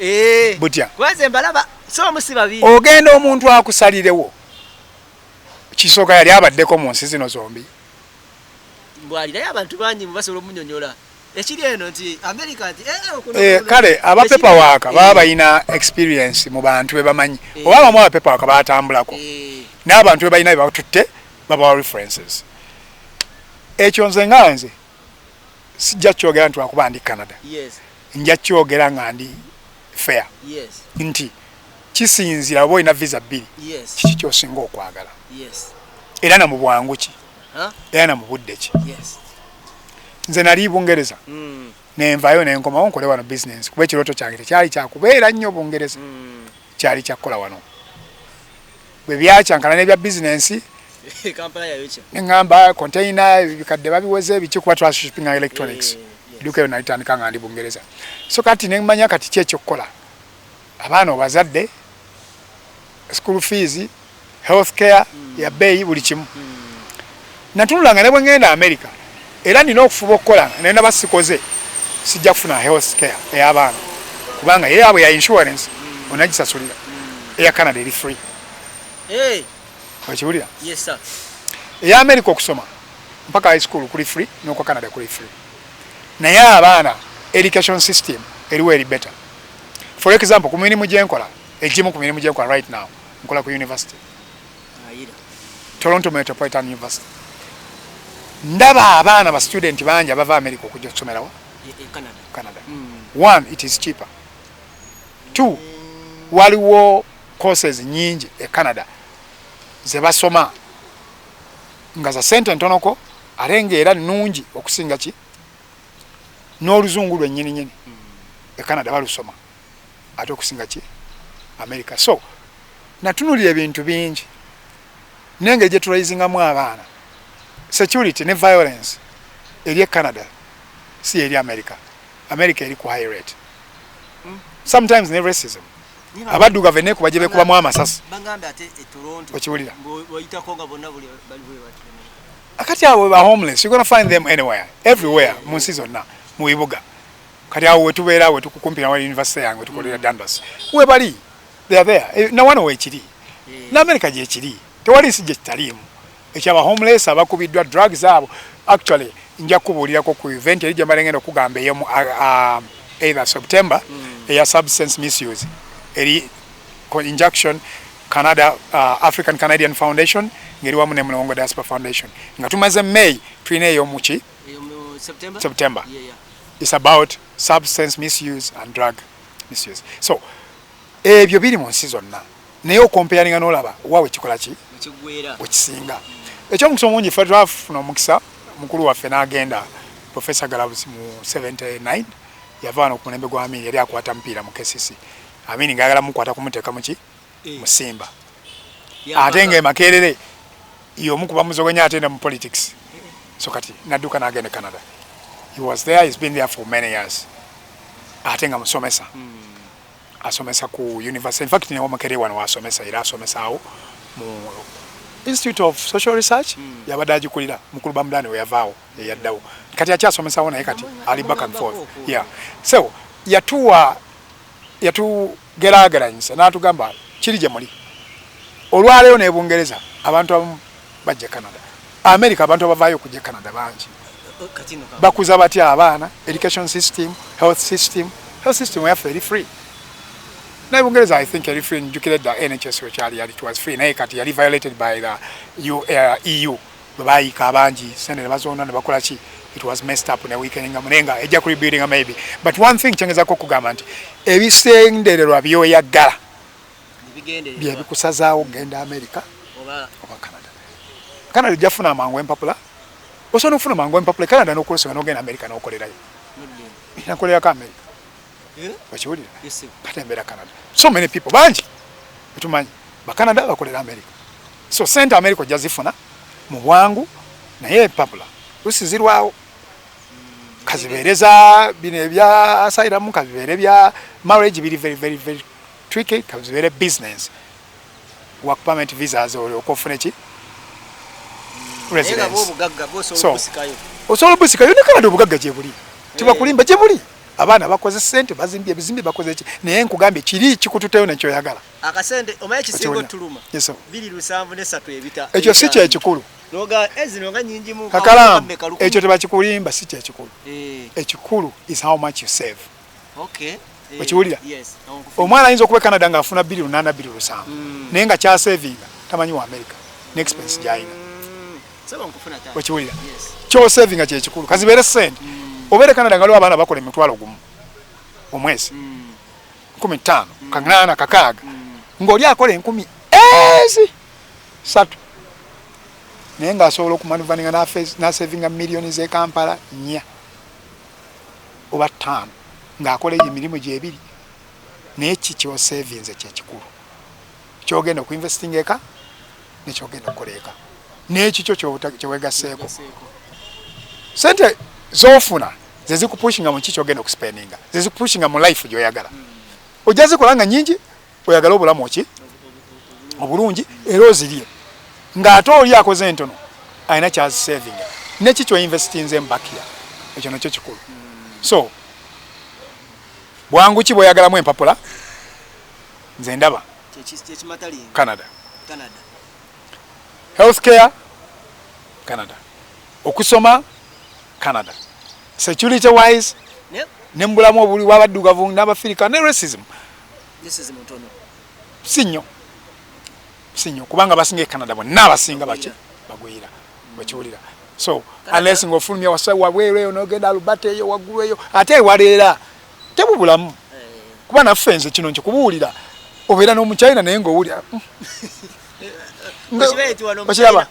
[SPEAKER 1] butya
[SPEAKER 2] kwanze mbalaba so musiba bibi
[SPEAKER 1] ogenda omuntu akusalirewo kisooka yali abaddeko mu nsi zino zombi
[SPEAKER 2] mbwalirayo abantu bangi mubasobola omunyonyola ekiri eno nti America nti
[SPEAKER 1] kale abapepa waaka baba balina experience mu bantu bebamanyi oba abamu abapepa waaka batambulako n'abantu bebalina bebatutte babawa references ekyo nze nga nze sijja kyogera nti wakuba ndi Canada nja kyogera nga ndi fair nti kisinzira oba olina visa 2 kiki kyosinga okwagala era na mu bwangu ki era na mu budde ki nze nali Bungereza nenvayo nenkomawo nkole wano business kuba ekirooto kyange tekyali kyakubeera nnyo Bungereza kyali kyakkola wano bwe byakyankana n'ebya business ngamba container bikadde babiweze biki kuba transshipping electronics duka yo nalitandika nga ndi Bungereza so kati nemanya kati kyekyokukola abaana obazadde school fees healthcare ya bei buli kimu natunulanga ne bwe ngenda America era nina okufuba okukola nenda basikoze sijja kufuna healthcare ey'abaana kubanga ye yabwe ya insurance onagisasulira eya Canada eri free okiwulira eya America okusoma mpaka high school kuli free n'okwa Canada kuli free naye abaana education system eriwo eri better for example ku mirimu gyenkola egimu ku mirimu gyenkola right now nkola ku university Toronto Metropolitan University ndaba abaana ba student bangi abava America okujja okusomerawo Canada. One, it is cheaper. Two, waliwo courses nyingi e Canada ze basoma nga za sente ntonoko alenge era nungi okusinga ki n'oluzungu lwennyini nyini e Canada balusoma ate okusinga ki America. So natunulira ebintu bingi nenge gye tulaizingamu abaana security ne violence eri e Canada si eri America. America eri ku high rate. Sometimes ne racism abadduga vene kubaje bekuba mu amasasi
[SPEAKER 2] bangambe ate e Toronto
[SPEAKER 1] okiwulira
[SPEAKER 2] boyita konga bonna buli bali
[SPEAKER 1] akati abo ba homeless, you're going to find them anywhere, everywhere mu nsi zonna mu bibuga kati awo wetubeera we tukukumpira wa university yange tukolera Danvers we bali they are there na wano wekiri na America je kiri tewali sije kitalimu ekyaba homeless abakubiddwa drugs abo actually nja kubuulirako ku event eri gye mbalengenda okugamba ey'omu either September eya substance misuse eri injunction Canada African Canadian Foundation ngeri wamu ne Mulongo Diaspora Foundation nga tumaze May tulina ey'omuki September. It's about substance misuse and drug misuse. So ebyo biri mu nsi zonna naye okomparinga n'olaba waawe kikola ki wekisinga ekyomukiso mungi ffe twafuna omukisa mukulu waffe n'agenda Professor Galabus mu 79 yava wano ku mulembe gwa Amini yali akwata mupiira mu KCC Amini ngayagala mukwata kumuteeka muki musimba ate nga emakerere y'omu ku bamuzoganya atenda mu politics so kati nadduka n'agenda Canada. He was there, he's been there for many years. Ate nga musomesa asomesa ku university. In fact ne wamakere wano wasomesa era asomesa awo mu Institute of Social Research yabadaji kulira mukulu bamdani we yavao yaddawo kati akyasomesa wona naye kati ali back and forth. Yeah, so yatugeraageranyisa n'atugamba kiri gye muli olwaleero ne Bungereza abantu abamu bajja Canada, America abantu abavaayo kujja Canada bangi bakuza batya abaana, education system, health system yaffe eri free. Na Bungereza I think eri free njukira the NHS which it was free naye kati yali violated by the EU babayika abangi sene ne bazona ne bakola ki it was messed up ne weekendinga munenga ejja ku rebuilding maybe but one thing kyengezako kugamba nti ebisendererwa byoyagala bye bikusazaawo genda America oba Canada jafuna amangu empapula osono funa mangu empapula Canada n'okulosa n'ogenda America n'okolerayo inakolera ka America wachiwulira katembera Canada so many people banji tumanyi ba Canada bakolera America so Central America jazifuna mu bwangu naye empapula usizirwawo kazibereza bine bya asylum kazibere bya marriage biri very tricky kazibere business work permit visas okufuna ki residence so osobola busikayo ne Canada obugagga gye buli tibakulimba gye buli abaana bakoze sente bazimbye ebizimbe bakoze ki naye nkugambye kiri kikututeyo nekyo yagala
[SPEAKER 2] akasente omaye kisingo tuluma 273 ebita
[SPEAKER 1] ekyo si kye kikulu
[SPEAKER 2] noga ezino nga nyingi mu
[SPEAKER 1] Kakalaamu ekyo tebakikulimba si kye kikulu ekikulu is how much you save.
[SPEAKER 2] Okay.
[SPEAKER 1] Wachiwulira omwana ayinza okuba Canada nga afuna $8 $7 naye nga kyasavinga tamanyi wa America ne expense gyayina wachiwulira kyo savinga kye kikulu kazibeere sente obere Canada nga lwa abaana bakola emitwalo gumu omwezi 15 kangana kakaga ngoli akola 10 ezi 3 naye nga asobola okumanuvanga na savinga millioni ze Kampala 4 oba 5 ng'akola emirimu gyebiri naye kikyo savings kyekikulu kyogenda ku investing eka nekyogenda okukoleka n'ekikyo kyewegaseeko sente zofuna zezikupushinga mu kikyogenda okuspendinga zezikupushinga mu life gyoyagala ojja zikolanga nyingi oyagala obulamu ki obulungi era ozirye ng'ate oli akoze entono alina kyazisavinga nekikyo investinze mbakia ekyo nakyo kikulu so bwangu ki bweyagalamu empapula nze ndaba Canada healthcare Canada okusoma Canada security wise nembulamu obuli wabaddugavu n'Abafirika ne racism sinyo kubanga basinga Canada bonna abasinga baki bagwira bakiwulira so unless ng'ofulumya wasawa wabwereyo n'ogenda Albert eyo waggulu eyo ate ewaleera tebubulamu kuba naffe nze kino nkikubuulira obeera n'omuchina naye ng'owulira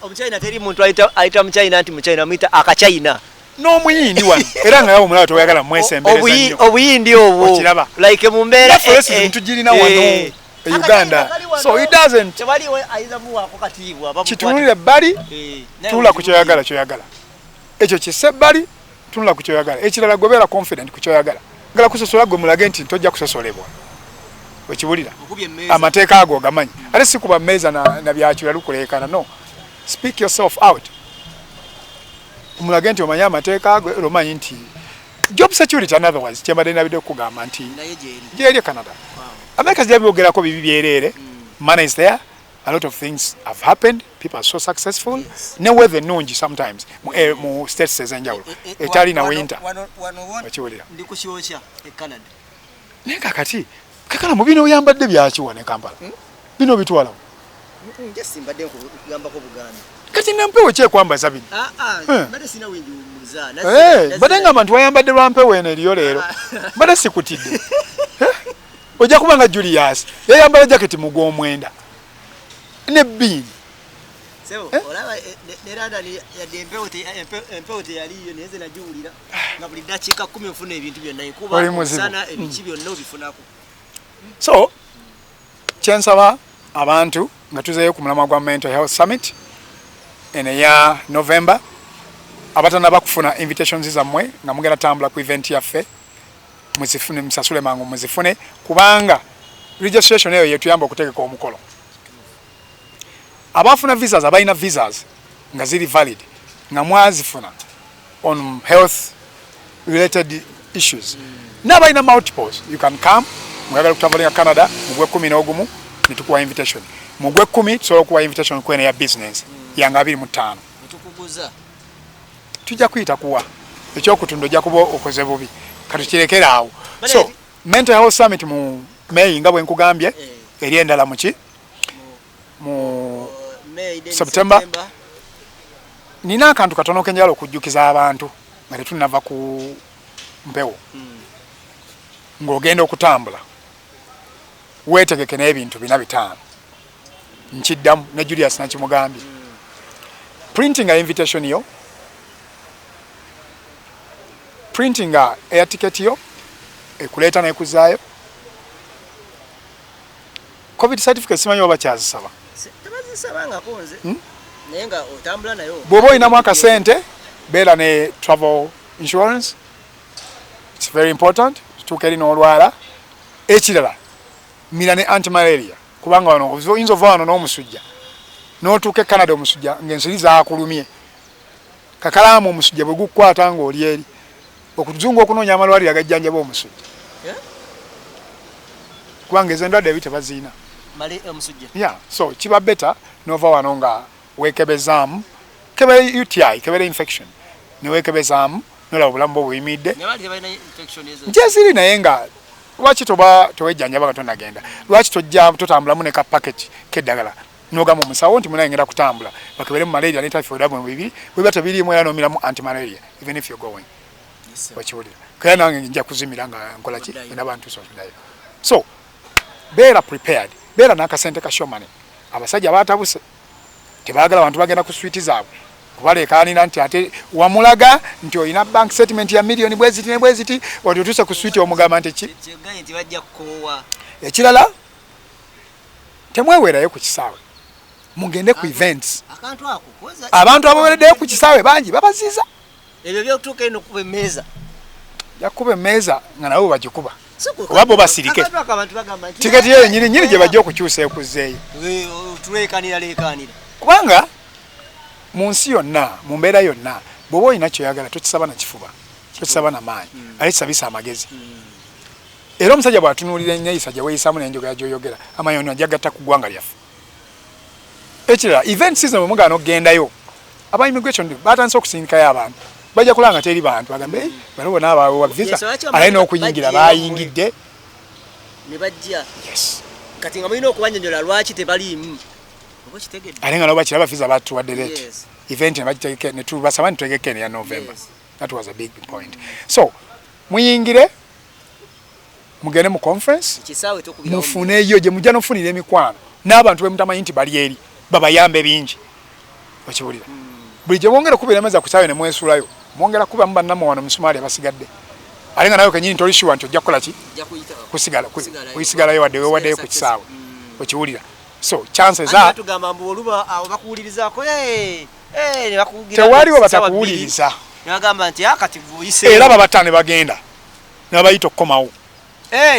[SPEAKER 2] omuchina teri muntu ayita muchina nti muchina amuyita akachina
[SPEAKER 1] n'omuyindi wano era nga yawo omulala tewayagala mwesembereza nnyo
[SPEAKER 2] obuyindi obwo like mu mbeera
[SPEAKER 1] tugirina wano Uganda so it doesn't kitunulira ebbali tuula ku kyoyagala ekyo kisa ebbali tunula ku kyoyagala ekirala gobeera confident ku kyoyagala ngala kusosola gwe mulage nti tojja kusosolebwa wekibulira amateeka ago gamanyi ate si kuba mmeeza na byakyo yalukuleekana no speak yourself out mulage nti omanyi amateeka ago omanyi nti job security and otherwise kyembadde nabidde okugamba nti gyeri Canada America gyabyogerako bibi byerere money is there a lot of things have happened. People are so successful. Yes. Never the nungi sometimes. Mu states ezenjawulo. Etali na winter. Wachiwulira.
[SPEAKER 2] Ndikushyocha e Canada.
[SPEAKER 1] Nenga kati kakala mu bino oyambadde byakiwa ne Kampala. Bino bitwala.
[SPEAKER 2] Njasimbadde kugamba ko Buganda.
[SPEAKER 1] Kati nampewo kye kwambaza bino.
[SPEAKER 2] Bade sina wingi muzana.
[SPEAKER 1] Bade nga abantu wayambadde lwampewo ene liyo leero. Bade sikutidde. Ojja kubanga Julius yayambala jacket mu gw'omwenda. Ne Bingi.
[SPEAKER 2] Sebo, olaba nerada ya dempeote yali yo neze najuulira. Nga buli dakiika 10 ofuna ebintu byonna ikuba sana ebichi byonna obifunako.
[SPEAKER 1] So, kyensaba abantu nga tuzeeyo ku mulamwa gwa Mental Health Summit ya November. Abatana bakufuna invitations zammwe nga mugenda tambula ku event yaffe. Muzifune msasule mangu muzifune kubanga registration eyo yetuyamba okutegeka omukolo. Abafuna visas abaina visas nga ziri valid nga mwazifuna on health related issues. N'abaina multiples you can come mwagala kutavulinga Canada mugwe 11 nitukuwa invitation. Mugwe 10 tusobola kuwa invitation kwene ya business yanga 25.
[SPEAKER 2] Tukuguza.
[SPEAKER 1] Tujja kuyita kuwa ekyokutundo jja kuba okoze bubi. Katukirekera awo. So Mental Health Summit mu May nga bwe nkugambye eri endala muki mu September. Nina akantu katono kenjala okujjukiza abantu nga tetunava ku mpewo. Ng'ogenda okutambula weetegeke n'ebintu 4-5 nkiddamu ne Julius nakimugambye. Printing a invitation yo, printing a air ticket yo, ekuleeta n'ekuzaayo. COVID certificate simanyi oba kyazisaba.
[SPEAKER 2] Tabazisaba nga konze. Naye nga otambula nayo.
[SPEAKER 1] Bw'oba olinamu akasente beera ne travel insurance. It's very important. Tutuuka eri n'olwala. Ekirala mira ne anti-malaria. Kubanga wano oyinza ova wano n'omusujja. N'otuuka e Canada omusujja ng'ensiri zaakulumye. Kakalaamu omusujja bwe gukukwata ng'oli eri. Okuzungu okunoonya amalwaliro agajjanjaba omusujja. Kubanga ezo endwadde ebitebaziina.
[SPEAKER 2] Mali omusujja.
[SPEAKER 1] Yeah, so kiba better n'ova wano nga weekebezaamu. Kebere UTI, kebere infection. Ne weekebezaamu n'olaba obulamu bwo buyimidde.
[SPEAKER 2] Nyabali tebalina infection ezo.
[SPEAKER 1] Njeziri naye nga lwaki toba towejjanjaba nga tonagenda. Lwaki tojja totambulamu ne ka package k'eddagala. N'ogamba omusawo nti munaye ngenda kutambula. Bakebere mu malaria ne typhoid mu bibiri. Bwe bata birimu era n'omiramu anti-malaria even if you're going. Wakiwulira. Kaya nange nja kuzimira nga nkola ki n'abantu sofidayo. So beera prepared. Beera n'akasente ka shomane. Abasajja baatabuse. Tebaagala abantu bagenda ku switi zaabwe. Kubaleekaanira nti ate wamulaga nti olina bank statement ya million bweziti ne bweziti wati otuuse ku switi omugamba nti ki.
[SPEAKER 2] Nti bajja kukowa.
[SPEAKER 1] Ekirala temweweerayo ku kisaawe. Mugende ku events.
[SPEAKER 2] Akantu ako koza.
[SPEAKER 1] Abantu abaweereddeyo ku kisaawe bangi babaziza.
[SPEAKER 2] Ebyo by'okutuuka eno kuba emmeeza.
[SPEAKER 1] Yakuba emmeeza nga nabo bagikuba. Wabo basirike. Tiketi yeyo nyiri gye bajja okukyusa ekuzzeeyo.
[SPEAKER 2] Tuleekanira.
[SPEAKER 1] Kubanga mu nsi yonna, mu mbeera yonna, bw'oba olina kyoyagala tokisaba na kifuba, tokisaba na maanyi, alisabisa amagezi. Era omusajja bw'atunuulira enneeyisa gye weeyisaamu n'enjogera gy'oyogera, amayoni ajja gatta ku ggwanga lyaffe. Ekirala, event season bwe mugaana okgendayo, aba immigration batandise okusindikayo abantu. Bajja kulanga teri bantu bagambe bano bona abawa visa alina okuyingira bayingidde
[SPEAKER 2] ne bajja.
[SPEAKER 1] Yes.
[SPEAKER 2] Kati nga mulina okubanjonyola lwaki tebaliimu. Oba kitegedde.
[SPEAKER 1] Alenga nabo bakiraba visa batuwadde late. Yes. Event ne bagitegeke ne tubasaba ne tutegeke ne ya November. Yes. That was a big point. So muyingire mugende mu conference mufuneyo gye mujja nofunira emikwano n'abantu bemutamanyi nti bali eri babayambe bingi wakiwulira. Buli gye mwongera kubeera meza ku kisaawe ne mwesuulayo mwongera kuba mu bannammwe wano musumaali abasigadde alenga nawe kenyini tolishuwa nti ojja kukola ki kusigala kuyisigalayo wadde weewaddeyo ku kisaawe okiwulira. So chances are
[SPEAKER 2] tugamba mbu oluba abo bakuwulirizaako ne bakugira
[SPEAKER 1] tewaliwo batakuwuliriza
[SPEAKER 2] nagamba nti kati vuyise
[SPEAKER 1] era babatane bagenda nabayita okukomawo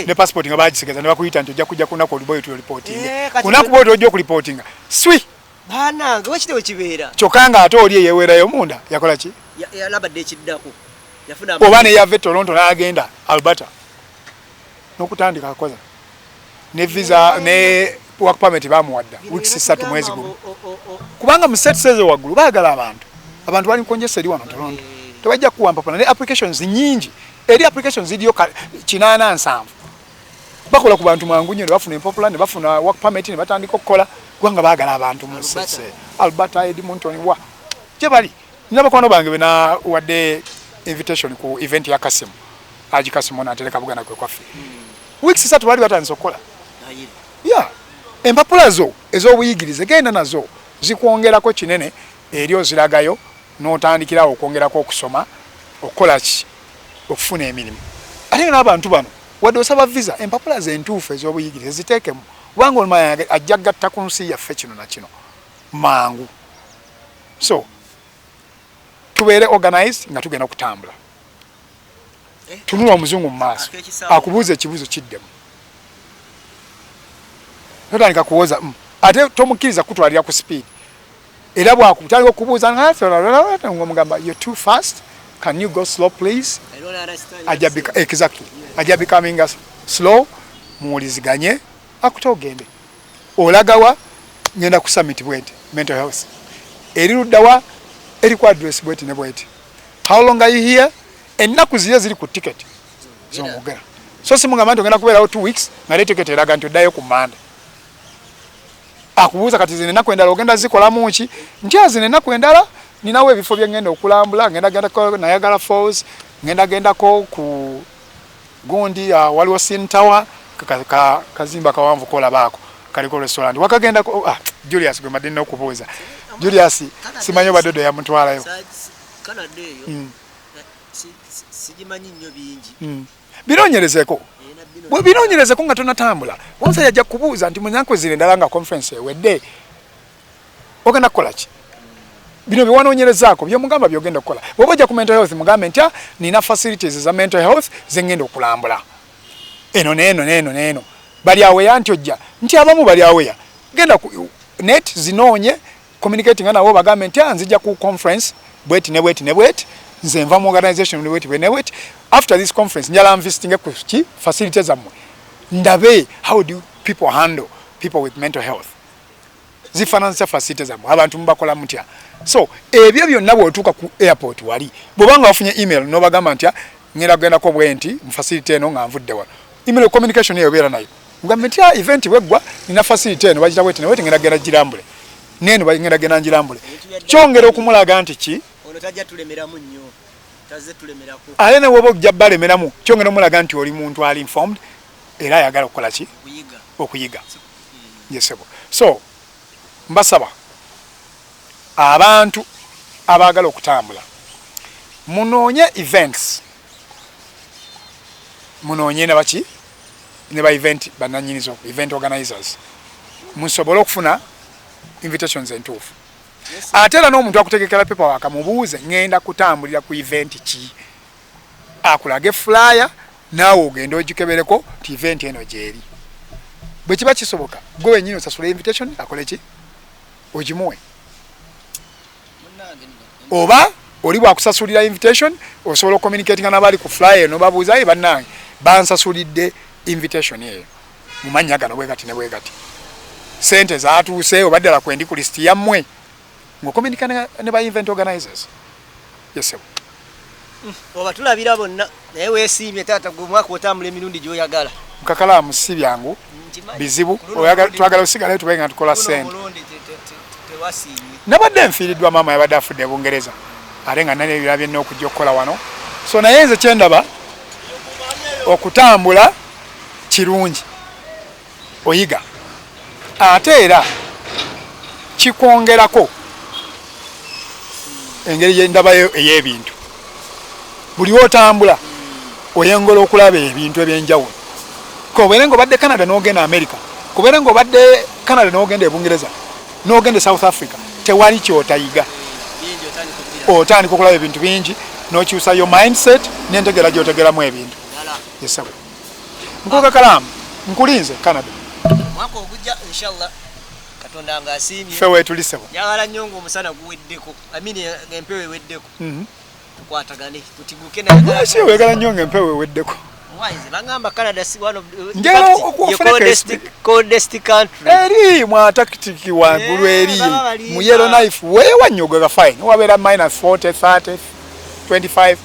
[SPEAKER 1] ne passport nga bagisigeza ne bakuyita nti ojja kujja kunaku oluboyo tu reporting kunaku boyo ojja okureporting swi
[SPEAKER 2] Bana gwe kitewe kibeera
[SPEAKER 1] kyokanga ate oli eyeweerayo munda yakola ki
[SPEAKER 2] yalabadde ekiddako yafuna
[SPEAKER 1] oba ne yave Toronto n'agenda Alberta n'okutandika akoza ne visa ne work permit bamuwadda weeks 3 mwezi gumu kubanga mu set says waggulu baagala abantu bali konjesa eri wano Toronto tebajja kuwa mpapula ne applications nyingi eri applications ziriyo 87 bakola ku bantu mangu nnyo ne bafuna empapula ne bafuna work permit ne batandika okukola kubanga baagala abantu mu set Alberta Edmonton wa gye bali n'abakwano bange bena wadde invitation ku event ya Kasimu Haji Kasimu natereka Buganda kwe kwaffe weeks 3 bali batandise okukola yeah empapula zo ez'obuyigirize genda nazo zikwongerako kinene eri oziragayo n'otandikirawo okwongerako okusoma okukola ki okufuna emirimu ate n'abantu bano wadde osaba visa empapula zentuufu ez'obuyigirize ziteekemu kubanga olumanya ajja gatta ku nsi yaffe kino na kino mangu so tubeere organized nga tugenda kutambula tunula omuzungu mu maaso akubuuza ekibuuzo kiddemu totandika kuwoza ate tomukkiriza kutwalira ku speed era bwakutandika okubuuza ngomugamba you're too fast can you go slow please exactly ajja becoming slow muwuliziganye akuta ogende olagawa ngenda ku summit bweti mental health eri luddawa eri ku address bweti ne bweti how long are you here ennaku ziriyo ziri ku ticket z'omugera so simugamba nti ogenda kubeerawo 2 weeks nga ne ticket eraga nti oddayo ku Monday akubuuza kati zine ennaku endala ogenda zikolamu ki nti azine ennaku endala ninawo ebifo bye ngenda okulambula ngendako Niagara Falls ngendako ku gundi waliwo Sin Tower kazimba kawanvu kolabaako kaliko restaurant wakagendako Julius gwe madini okubuuza Julius simanyo badodo ya mutwalayo
[SPEAKER 2] Canada eyo sijimanyi nnyo bingi
[SPEAKER 1] binonyerezeko bwe binonyerezeko nga tonatambula omusajja ajja kubuuza nti munyanko zire ndala nga conference ewedde ogenda kukola ki bino biwanonyerezaako byomugamba byogenda okukola bw'oba ojja ku mental health mugambe nti nina facilities za mental health zengenda okulambula eno neeno bali aweya nti ojja nti abamu bali aweya genda ku net zinoonye communicating nabo bagambe nti nzija ku conference bweti ne bweti nze nva mu organization ne bweti after this conference njala visiting ku ki facilities zamwe ndabe how do people handle people with mental health zifananisa facilities zamwe abantu mubakola mutya so ebyo byonna bwotuuka ku airport wali bwobanga wafunye email no bagamba nti ngenda kugenda ko bwenti mu facility eno nga nvudde wano email communication eyo beera nayo mugambe nti event bweggwa nina facility eno bagita bweti ngenda genda girambule neno ngenda genda njirambule kyongera okumulaga nti ki
[SPEAKER 2] ono tajja tulemeramu nnyo taze tulemerako
[SPEAKER 1] ale ne wobo jja balemeramu kyongera omulaga nti oli muntu ali informed era ayagala okukola ki okuyiga yesebo so mbasaba abantu abaagala okutambula munoonye events munoonye nabaki ne ba event bananyinizo event organizers musobole okufuna invitations entuufu ate era n'omuntu akutegekera pepa waka mubuuze ngenda kutambulira ku event ki akulage flyer naawe ogenda ogikebereko ti event eno gyeri bwe kiba kisoboka gwe wenyini osasula invitation akole ki ogimuwe oba oli bwakusasulira invitation osobola communicating n'abali ku flyer no babuuza ye bannange bansasulidde invitation eyo mumanya gano bwe kati ne bwe kati sente zaatuuse obadde la kwendi ku list yammwe ng'okominikana ne ba event organizers yesebo
[SPEAKER 2] oba tulabira bonna naye weesiimye taata gwe mwaka otambula emirundi gy'oyagala
[SPEAKER 1] KAKALAAMU si byangu bizibu twagala osigalayo tubenga nga tukola sente nabadde nfiiriddwa maama yabadde afudde Bungereza ate nga nane ebirabye nnyo okujja okukola wano so naye nze kyendaba okutambula kirungi oyiga ate era kikwongerako engeri yendabayo ey'ebintu buli otambula oyengola okulaba ebintu ebyenjawulo kobeere ng'obadde Canada n'ogenda America kobeere ng'obadde Canada n'ogenda Bungereza n'ogenda South Africa tewali kyotayiga otandika okulaba ebintu bingi n'okyusayo mindset n'entegera gy'otegeramu ebintu yesabu KAKALAAMU nkulinze Canada
[SPEAKER 2] mwaka ogujja inshallah Katonda nga asiimye
[SPEAKER 1] fewe tulisebo
[SPEAKER 2] njagala nnyo ng'omusana guweddeko amini empewo eweddeko tukwatagane tutiguke na
[SPEAKER 1] si wegala nnyo ng'empewo eweddeko
[SPEAKER 2] Why is Bangamba Canada is one of
[SPEAKER 1] the
[SPEAKER 2] coldest country.
[SPEAKER 1] Eri mwa tactic wagulu eri mu yellow knife wewa nyoga fine. Wabera -40, 30, 25.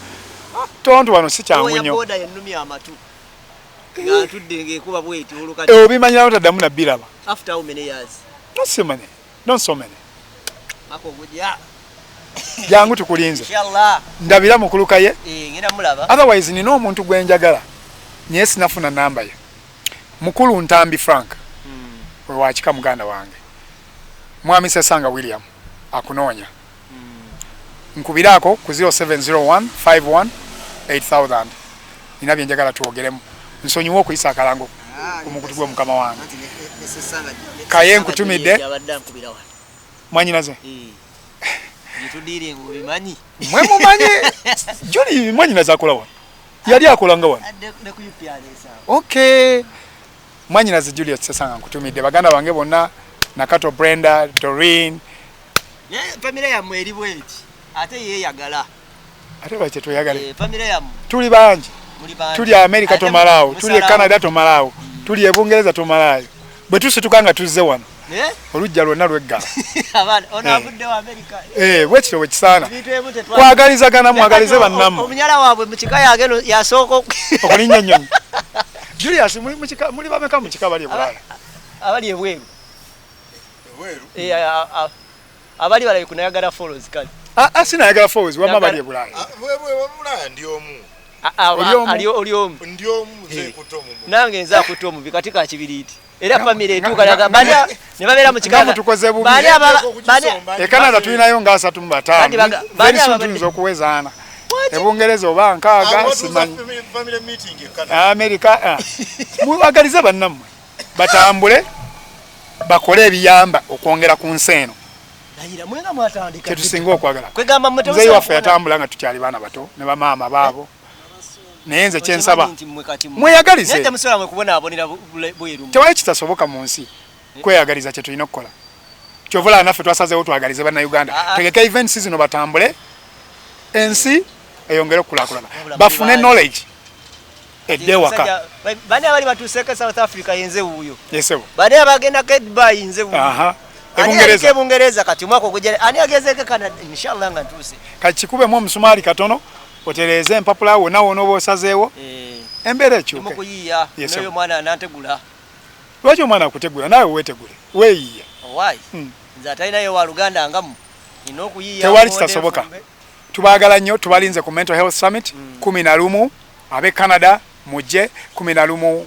[SPEAKER 1] Tonto wano si kyangu nnyo.
[SPEAKER 2] Boda yennumi amatu. Nga tudde kuba bweti olukati.
[SPEAKER 1] Obimanya otaddamu na biraba.
[SPEAKER 2] After how many years?
[SPEAKER 1] Not so many. Not so many.
[SPEAKER 2] Mako gujja.
[SPEAKER 1] Jangu tukulinze.
[SPEAKER 2] Inshallah.
[SPEAKER 1] Ndabira mukuluka ye.
[SPEAKER 2] Ngenda mulaba.
[SPEAKER 1] Otherwise nino omuntu gwenjagala. Niye sinafuna namba ye. Mukulu Ntambi Frank. We wachika muganda wange. Mwami Sesanga William akunoonya. Nkubirako ku 0701 51 8000. Ninabye njagala tuogeremu. Nsonyiwo kuyisa akalango kumukutugwa mukama wange. Kaye nkutumidde. Mwanyinaze.
[SPEAKER 2] Yitudiri ngubimanyi.
[SPEAKER 1] Mwe mumanyi. Juli mwanyinaze akola wa. Yali akolanga wa.
[SPEAKER 2] Ne kuyipya lesa.
[SPEAKER 1] Okay. Mwanyinaze Julius Sesanga nkutumidde baganda bange bonna Nakato Brenda, Doreen.
[SPEAKER 2] Ne family ya mweri bweti. Ate ye yagala.
[SPEAKER 1] Ate bache tuyagale.
[SPEAKER 2] Family ya
[SPEAKER 1] tuli banji.
[SPEAKER 2] Muri
[SPEAKER 1] tuli America to Malawi, tuli Canada to Malawi, tuli Bungereza to Malawi. Bwe tusitukanga tuzze wano. Olujja lwonna lwegga.
[SPEAKER 2] Abana ona abudde wa America.
[SPEAKER 1] Wekiro wekisana. Kwagalizagana mwagalize bannamu.
[SPEAKER 2] Omunyala waabwe mu kikaya ageno yasoko.
[SPEAKER 1] Okulinya nnyonyi. Julius muli bameka mu kikaba lye bulala.
[SPEAKER 2] Abali ebweru. Abali bala kunayagala follows kali.
[SPEAKER 1] Sina yagala follows wama bali bulala.
[SPEAKER 5] Wabula ndi omu.
[SPEAKER 2] Oliomu.
[SPEAKER 5] Ndi omu nze kutomu.
[SPEAKER 2] Nange nza kutomu bikatika kibiriti. Era family etuka laga banya ne babera mu kikaba.
[SPEAKER 1] Tukoze bubi.
[SPEAKER 2] Banya
[SPEAKER 1] Canada tulinayo nga 3 mu 5. Banya tunzo okuwezaana. Ebungereza oba nkaaga simanyi.
[SPEAKER 5] Family meeting in Canada.
[SPEAKER 1] America. Mwagalize bannammwe. Batambule bakole ebiyamba okwongera ku nseno.
[SPEAKER 2] Ayira mwenga mwatandika.
[SPEAKER 1] Tetusinga okwagala.
[SPEAKER 2] Kwegamba mwe
[SPEAKER 1] Nze waffe yatambula nga tukyali baana bato ne bamaama baabo. Nayenze kyensaba. Mweyagalize.
[SPEAKER 2] Nete musala mwe kubona abonera bweru.
[SPEAKER 1] Tewaye kitasoboka mu nsi. Kweyagaliza kye tulina okukola. Kyovula naffe twasazeewo twagalize bana Uganda. Tegeka events zino batambule. Ensi eyongere okulakulana. Bafune knowledge. Edde waka.
[SPEAKER 2] Bani abali batuseka South Africa yenze wuyo.
[SPEAKER 1] Yesebo.
[SPEAKER 2] Bani abagenda Dubai yenze wuyo.
[SPEAKER 1] Aha.
[SPEAKER 2] Ebungereza kati mwako kujere. Ani agezeke Canada inshallah nga ntuse.
[SPEAKER 1] Kachikube mu musumali katono. Otereze empapula wona wono bosazeewo. Embere kyo.
[SPEAKER 2] Mukuyiya noyo mwana anantegula.
[SPEAKER 1] Lwaki omwana akutegula nawe wetegule. Weyiya.
[SPEAKER 2] Why? Nza taina yo wa Uganda ngamu. Inokuyiya.
[SPEAKER 1] Tewali kitasoboka. Tubagala nnyo tubalinze ku Mental Health Summit 11 abe Canada mujje 11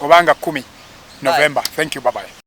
[SPEAKER 1] obanga 10 November. Thank you, bye bye.